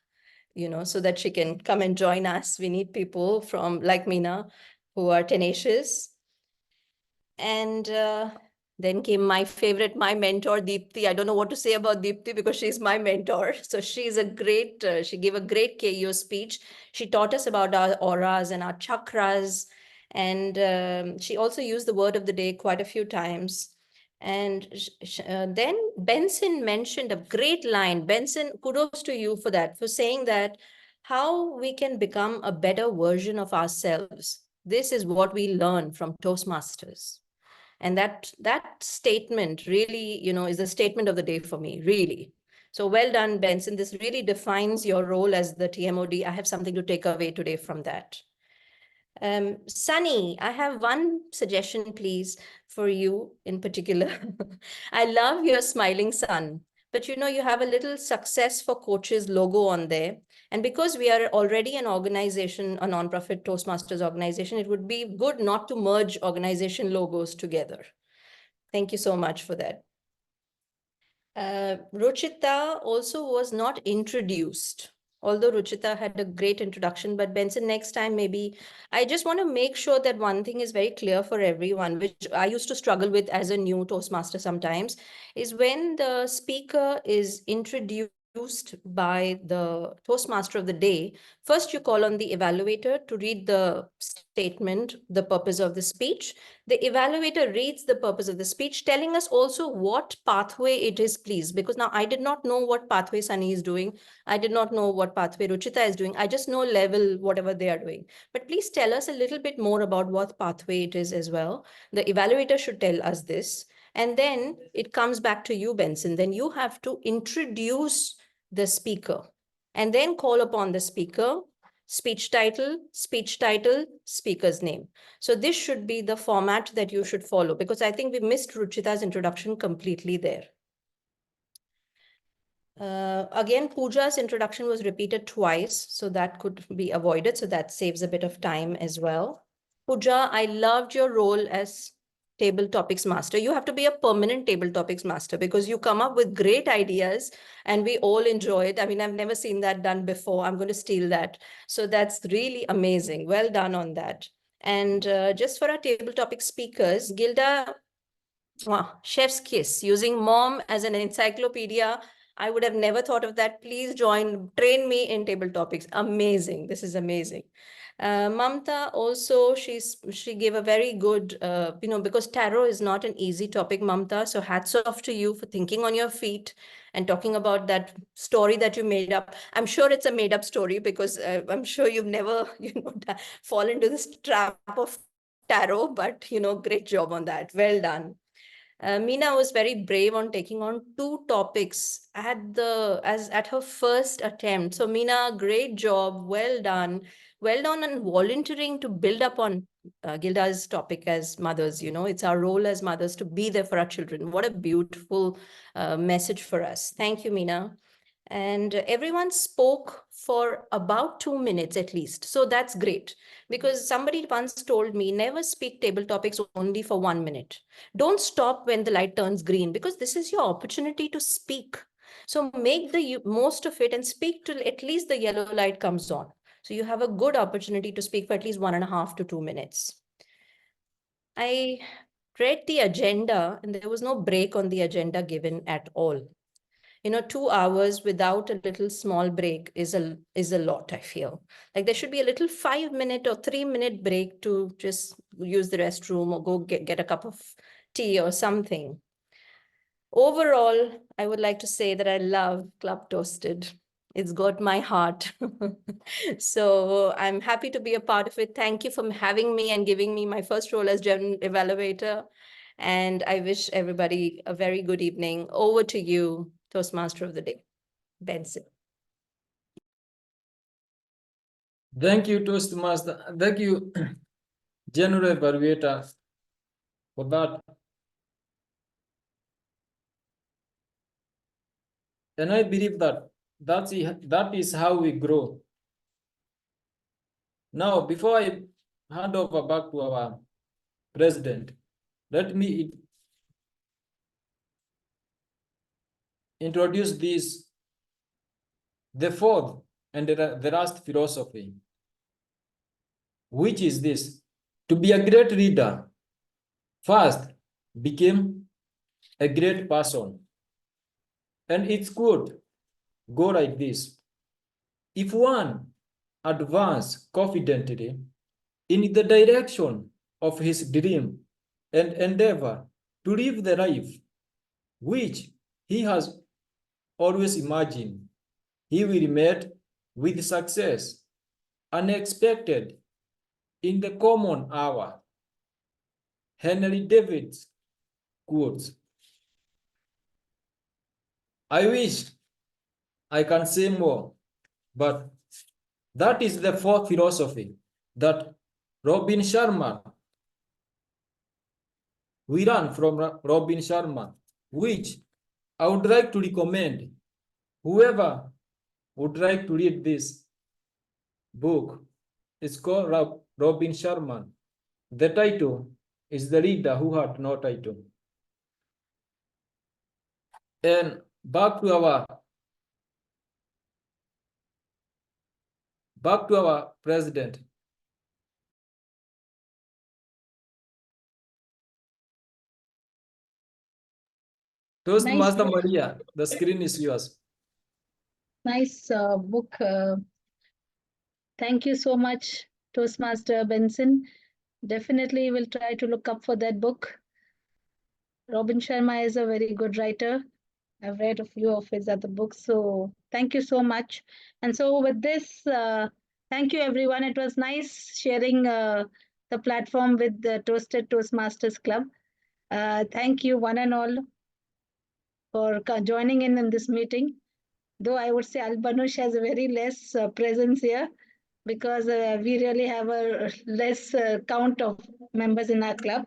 so that she can come and join us. We need people like Meena who are tenacious. And then came my favorite, my mentor, Deepti. I don't know what to say about Deepti because she's my mentor. So she's a great, she gave a great KO speech. She taught us about our auras and our chakras. And she also used the word of the day quite a few times. And then Benson mentioned a great line. Benson, kudos to you for that, for saying that how we can become a better version of ourselves. This is what we learn from Toastmasters. And that statement really, is a statement of the day for me, really. So well done, Benson. This really defines your role as the TMOD. I have something to take away today from that. Sunny, I have one suggestion, please, for you in particular. I love your smiling sun. but you know, you have a little Success for Coaches logo on there. And because we are already an organization, a nonprofit Toastmasters organization, it would be good not to merge organization logos together. Thank you so much for that. Ruchita also was not introduced, although Ruchita had a great introduction. But Benson, next time, maybe I just want to make sure that one thing is very clear for everyone, which I used to struggle with as a new Toastmaster sometimes, is when the speaker is introduced by the Toastmaster of the day, first you call on the evaluator to read the statement, the purpose of the speech. The evaluator reads the purpose of the speech, telling us also what pathway it is, please. Because now I did not know what pathway Sunny is doing. I did not know what pathway Ruchita is doing. I just know level, whatever they are doing. But please tell us a little bit more about what pathway it is as well. The evaluator should tell us this. And then it comes back to you, Benson. Then you have to introduce the speaker and then call upon the speaker, speech title, speaker's name. So this should be the format that you should follow, because I think we missed Ruchita's introduction completely there. Again, Pooja's introduction was repeated twice, so that could be avoided. So that saves a bit of time as well. Pooja, I loved your role as table topics master. You have to be a permanent table topics master because you come up with great ideas and we all enjoy it. I mean, I've never seen that done before. I'm going to steal that. So that's really amazing. Well done on that. And just for our table topic speakers, Gilda, chef's kiss, using mom as an encyclopedia. I would have never thought of that. Please train me in table topics. Amazing. This is amazing. Mamta also, she gave a very good, because tarot is not an easy topic, Mamta. So hats off to you for thinking on your feet and talking about that story that you made up. I'm sure it's a made up story because I'm sure you've never, fallen into this trap of tarot, but, great job on that. Well done. Meena was very brave on taking on 2 topics at her first attempt. So Meena, great job, well done on volunteering to build up on Gilda's topic as mothers. It's our role as mothers to be there for our children. What a beautiful message for us. Thank you, Meena. And everyone spoke for about 2 minutes at least. So that's great, because somebody once told me, never speak table topics only for 1 minute. Don't stop when the light turns green, because this is your opportunity to speak. So make the most of it and speak till at least the yellow light comes on. So you have a good opportunity to speak for at least 1.5 to 2 minutes. I read the agenda and there was no break on the agenda given at all. 2 hours without a little small break is a lot, I feel. Like there should be a little 5-minute or 3-minute break to just use the restroom or go get a cup of tea or something. Overall, I would like to say that I love Club ToastEd. It's got my heart. So I'm happy to be a part of it. Thank you for having me and giving me my first role as general evaluator. And I wish everybody a very good evening. Over to you, Toastmaster of the Day, Benson. Thank you, Toastmaster. Thank you, General Evaluator, for that. And I believe that is how we grow. Now, before I hand over back to our president, let me introduce the fourth and the last philosophy, which is this: to be a great leader, first become a great person. And it's good go like this: if one advance confidently in the direction of his dream and endeavor to live the life which he has always imagined, he will meet with success unexpected in the common hour. Henry David's quotes. I wish I can say more, but that is the fourth philosophy that Robin Sharma, we learn from Robin Sharma, which I would like to recommend whoever would like to read this book. It's called Robin Sharma. The title is The Reader Who Had No Title. And back to our president. Toastmaster Maria, the screen is yours. Nice book. Thank you so much, Toastmaster Benson. Definitely will try to look up for that book. Robin Sharma is a very good writer. I've read a few of his other books, so thank you so much. And so with this, thank you everyone. It was nice sharing the platform with the ToastEd Toastmasters Club. Thank you one and all for joining in this meeting. Though I would say Banush has a very less presence here because we really have a less count of members in our club.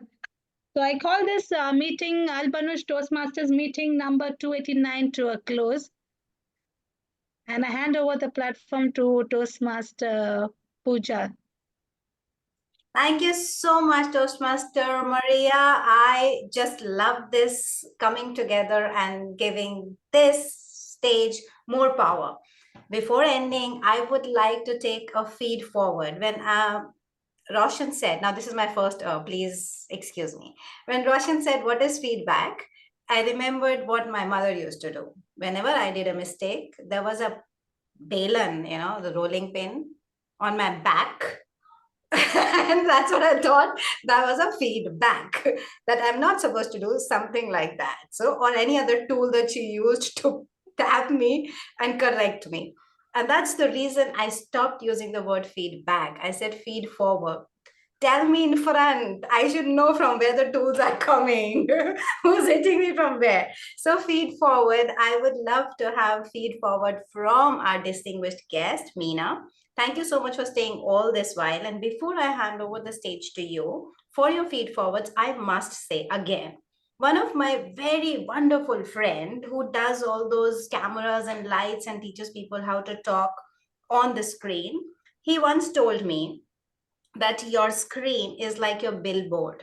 So I call this meeting, Banush Toastmasters meeting number 289 to a close. And I hand over the platform to Toastmaster Pooja. Thank you so much, Toastmaster Maria. I just love this coming together and giving this stage more power. Before ending, I would like to take a feed forward. When Roshan said, now this is my first, please excuse me. When Roshan said, what is feedback? I remembered what my mother used to do. Whenever I did a mistake, there was a balan, the rolling pin on my back. And that's what I thought. That was a feedback that I'm not supposed to do something like that. So, or any other tool that she used to tap me and correct me. And that's the reason I stopped using the word feedback. I said feed forward. Tell me in front. I should know from where the tools are coming, who's hitting me from where. So feed forward. I would love to have feed forward from our distinguished guest, Meena. Thank you so much for staying all this while. And before I hand over the stage to you for your feed forwards, I must say again, one of my very wonderful friend who does all those cameras and lights and teaches people how to talk on the screen, he once told me that your screen is like your billboard.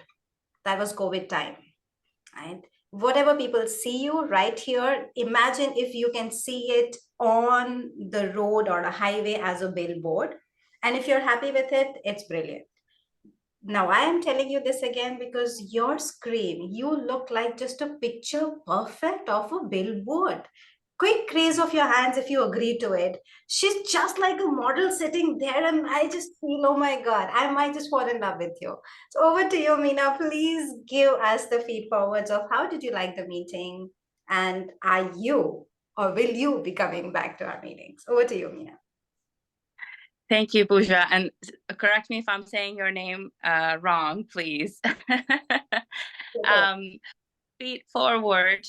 That was COVID time, right? Whatever people see you right here, imagine if you can see it on the road or a highway as a billboard. And if you're happy with it, it's brilliant. Now, I am telling you this again because your screen, you look like just a picture perfect of a billboard. Quick raise of your hands if you agree to it. She's just like a model sitting there, and I just feel, oh my God, I might just fall in love with you. So over to you, Meena. Please give us the feed forwards of how did you like the meeting, and are you or will you be coming back to our meetings? Over to you, Meena. Thank you, Pooja. And correct me if I'm saying your name wrong, please. Feed forward,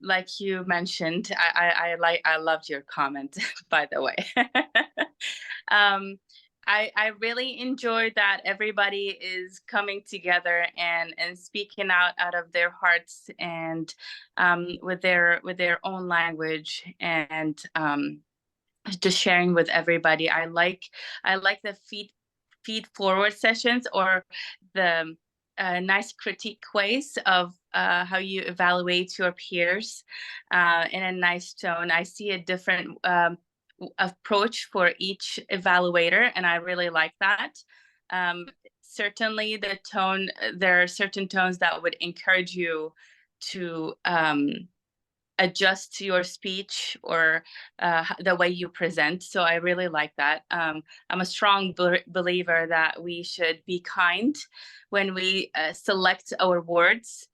like you mentioned, I loved your comment, by the way. I really enjoyed that everybody is coming together and speaking out of their hearts and with their own language and just sharing with everybody. I like the feed forward sessions or the nice critique ways of how you evaluate your peers in a nice tone. I see a different approach for each evaluator, and I really like that. Certainly the tone, there are certain tones that would encourage you to adjust to your speech or the way you present. So I really like that. I'm a strong believer that we should be kind when we select our words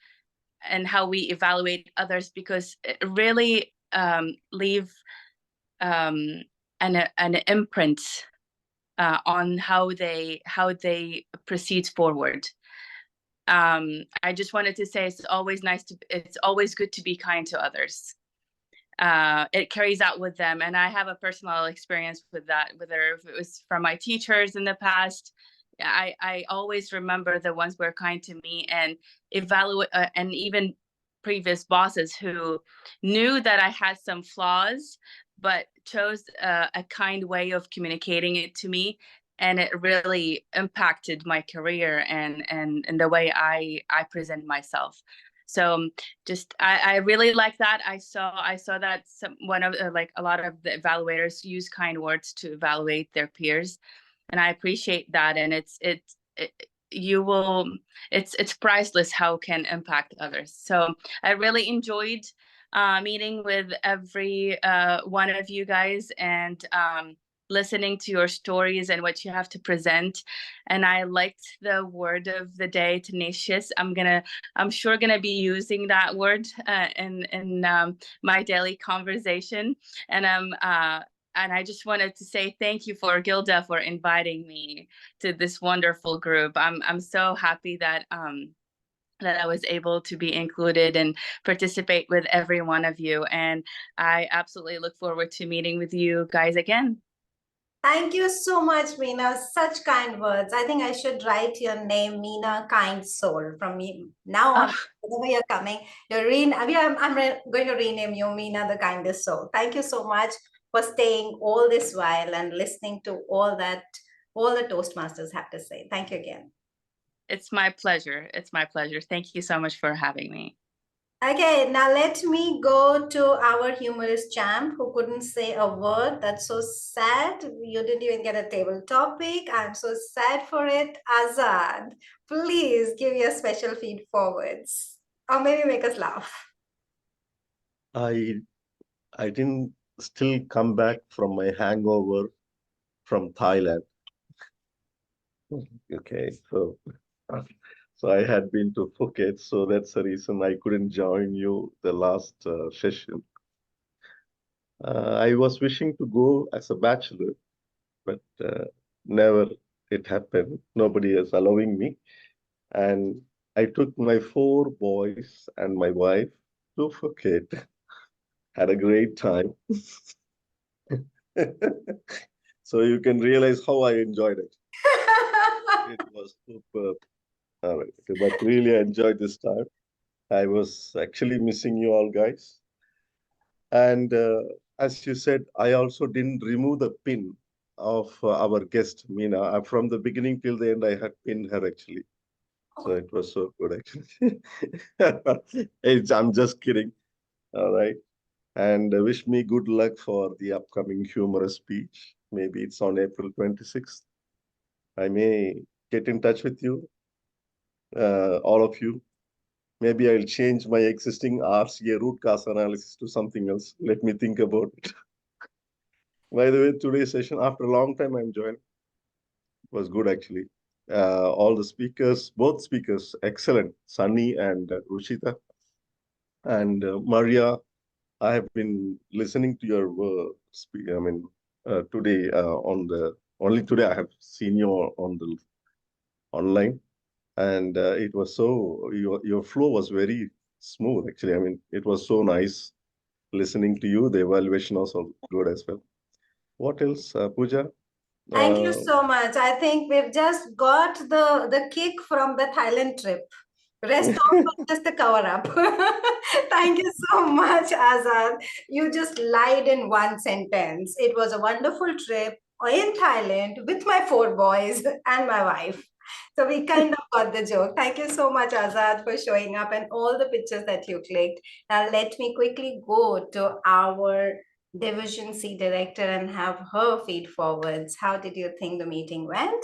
and how we evaluate others, because it really leave an imprint on how they proceed forward. I just wanted to say it's always good to be kind to others. It carries out with them, and I have a personal experience with that, whether if it was from my teachers in the past. I always remember the ones who were kind to me and evaluate and even previous bosses who knew that I had some flaws, but chose a kind way of communicating it to me. And it really impacted my career and the way I present myself. So just I really like that. I saw that one of like a lot of the evaluators use kind words to evaluate their peers, and I appreciate that. And it's priceless how it can impact others. So I really enjoyed meeting with every one of you guys and listening to your stories and what you have to present. And I liked the word of the day, tenacious. I'm sure gonna be using that word in my daily conversation. And I just wanted to say thank you for Gilda for inviting me to this wonderful group. I'm so happy that that I was able to be included and participate with every one of you. And I absolutely look forward to meeting with you guys again. Thank you so much, Meena. Such kind words. I think I should write your name, Meena Kind Soul, from me now on. Whenever you're coming, I'm going to rename you Meena the Kindest Soul. Thank you so much for staying all this while and listening to all the Toastmasters have to say. Thank you again. It's my pleasure. It's my pleasure. Thank you so much for having me. Okay, now let me go to our humorous champ who couldn't say a word. That's so sad. You didn't even get a table topic. I'm so sad for it. Azad, please give me a special feed forwards. Or maybe make us laugh. I didn't still come back from my hangover from Thailand. Okay, so I had been to Phuket, so that's the reason I couldn't join you the last session. I was wishing to go as a bachelor, but never it happened. Nobody is allowing me. And I took my 4 boys and my wife to Phuket. Had a great time. So you can realize how I enjoyed it. It was superb. All right, okay, but really I enjoyed this time. I was actually missing you all guys. And as you said, I also didn't remove the pin of our guest, Meena. From the beginning till the end, I had pinned her actually. So it was so good actually. I'm just kidding. All right. And wish me good luck for the upcoming humorous speech. Maybe it's on April 26th. I may get in touch with you, all of you. Maybe I'll change my existing RCA root cause analysis to something else. Let me think about it. By the way, today's session, after a long time I'm joined, was good actually. All the speakers, both speakers, excellent. Sunny and Rushita. And Maria, I have been listening to your speak. I mean, today only today I have seen you on the online, and it was so your flow was very smooth actually. I mean, it was so nice listening to you. The evaluation was also good as well. What else, Pooja? Thank you so much. I think we've just got the kick from the Thailand trip. Rest of was just a cover up. Thank you so much, Azad. You just lied in one sentence. It was a wonderful trip in Thailand with my 4 boys and my wife. So we kind of got the joke. Thank you so much, Azad, for showing up and all the pictures that you clicked. Now let me quickly go to our Division C director and have her feed forwards. How did you think the meeting went?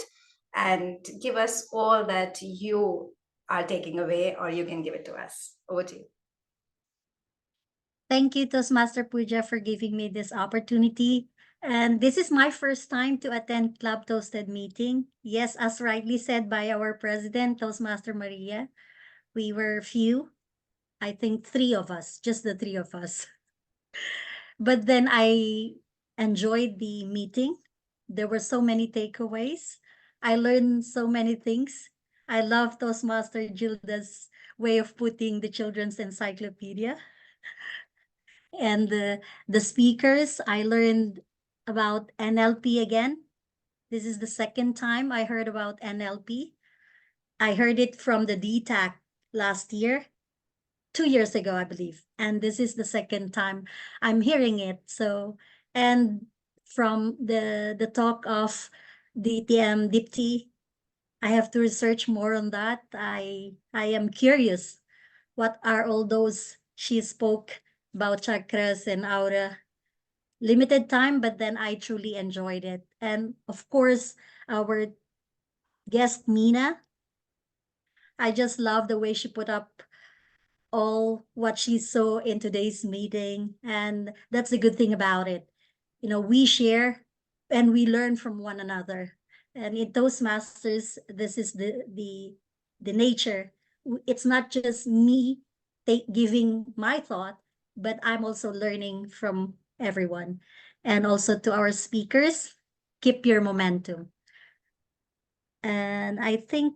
And give us all that you are taking away, or you can give it to us. Over to you. Thank you, Toastmaster Pooja, for giving me this opportunity. And this is my first time to attend Club ToastEd meeting. Yes, as rightly said by our president, Toastmaster Maria, we were few. I think 3 of us, just the 3 of us. But then I enjoyed the meeting. There were so many takeaways. I learned so many things. I love Toastmaster Gilda's way of putting the children's encyclopedia. And the speakers, I learned about NLP again. This is the second time I heard about NLP. I heard it from the DTAC last year. 2 years ago, I believe. And this is the second time I'm hearing it. So, and from the talk of the Deepti, I have to research more on that. I am curious. What are all those she spoke about chakras and aura? Limited time, but then I truly enjoyed it. And of course, our guest Mina, I just love the way she put up all what she saw in today's meeting. And that's the good thing about it. You know, we share and we learn from one another. And in Toastmasters, this is the nature. It's not just me giving my thought, but I'm also learning from everyone. And also to our speakers, keep your momentum. And I think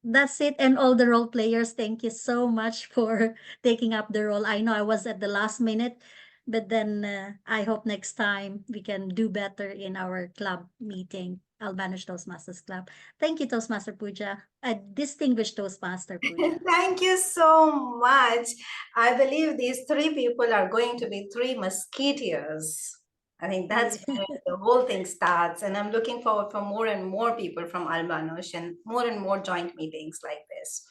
that's it. And all the role players, thank you so much for taking up the role. I know I was at the last minute, but then I hope next time we can do better in our club meeting, Banush Toastmasters Club. Thank you, Toastmaster Pooja, a distinguished Toastmaster Pooja. Thank you so much. I believe these three people are going to be three musketeers. I think that's where the whole thing starts. And I'm looking forward for more and more people from Banush and more joint meetings like this.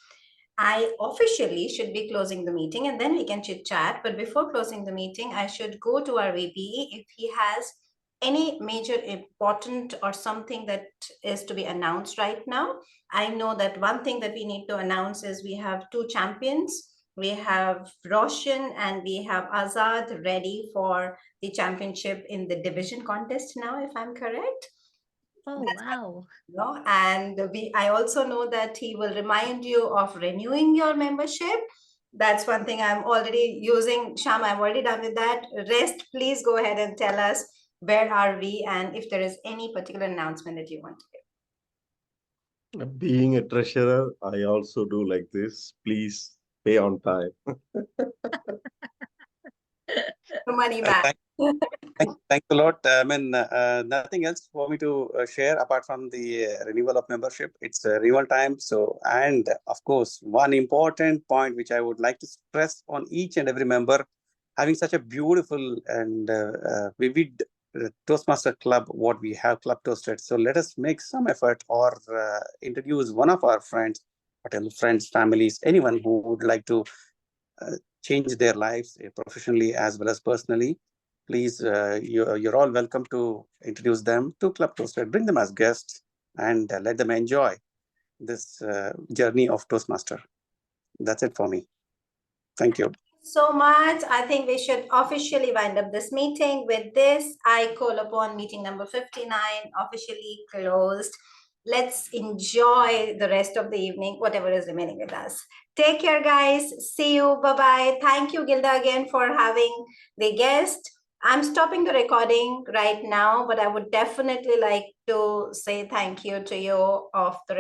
I officially should be closing the meeting and then we can chit chat. But before closing the meeting, I should go to our VPE if he has any major important or something that is to be announced right now. I know that one thing that we need to announce is we have two champions. We have Roshan and we have Azad ready for the championship in the division contest now, if I'm correct. Oh, wow. No, and I also know that he will remind you of renewing your membership. That's one thing I'm already using. Sham, I'm already done with that. Rest, please go ahead and tell us where are we and if there is any particular announcement that you want to give. Being a treasurer, I also do like this. Please pay on time. Money back. Thanks a lot. I mean, nothing else for me to share apart from the renewal of membership. It's renewal time. So, and of course, one important point which I would like to stress on each and every member, having such a beautiful and vivid Toastmaster Club, what we have, Club ToastEd. So let us make some effort or introduce one of our friends, whatever friends, families, anyone who would like to change their lives professionally as well as personally. Please, you're all welcome to introduce them to Club ToastEd, bring them as guests and let them enjoy this journey of Toastmaster. That's it for me. Thank you. So much. I think we should officially wind up this meeting. With this, I call upon meeting number 59 officially closed. Let's enjoy the rest of the evening, whatever is remaining with us. Take care, guys. See you. Bye-bye. Thank you, Gilda, again for having the guest. I'm stopping the recording right now, but I would definitely like to say thank you to you of the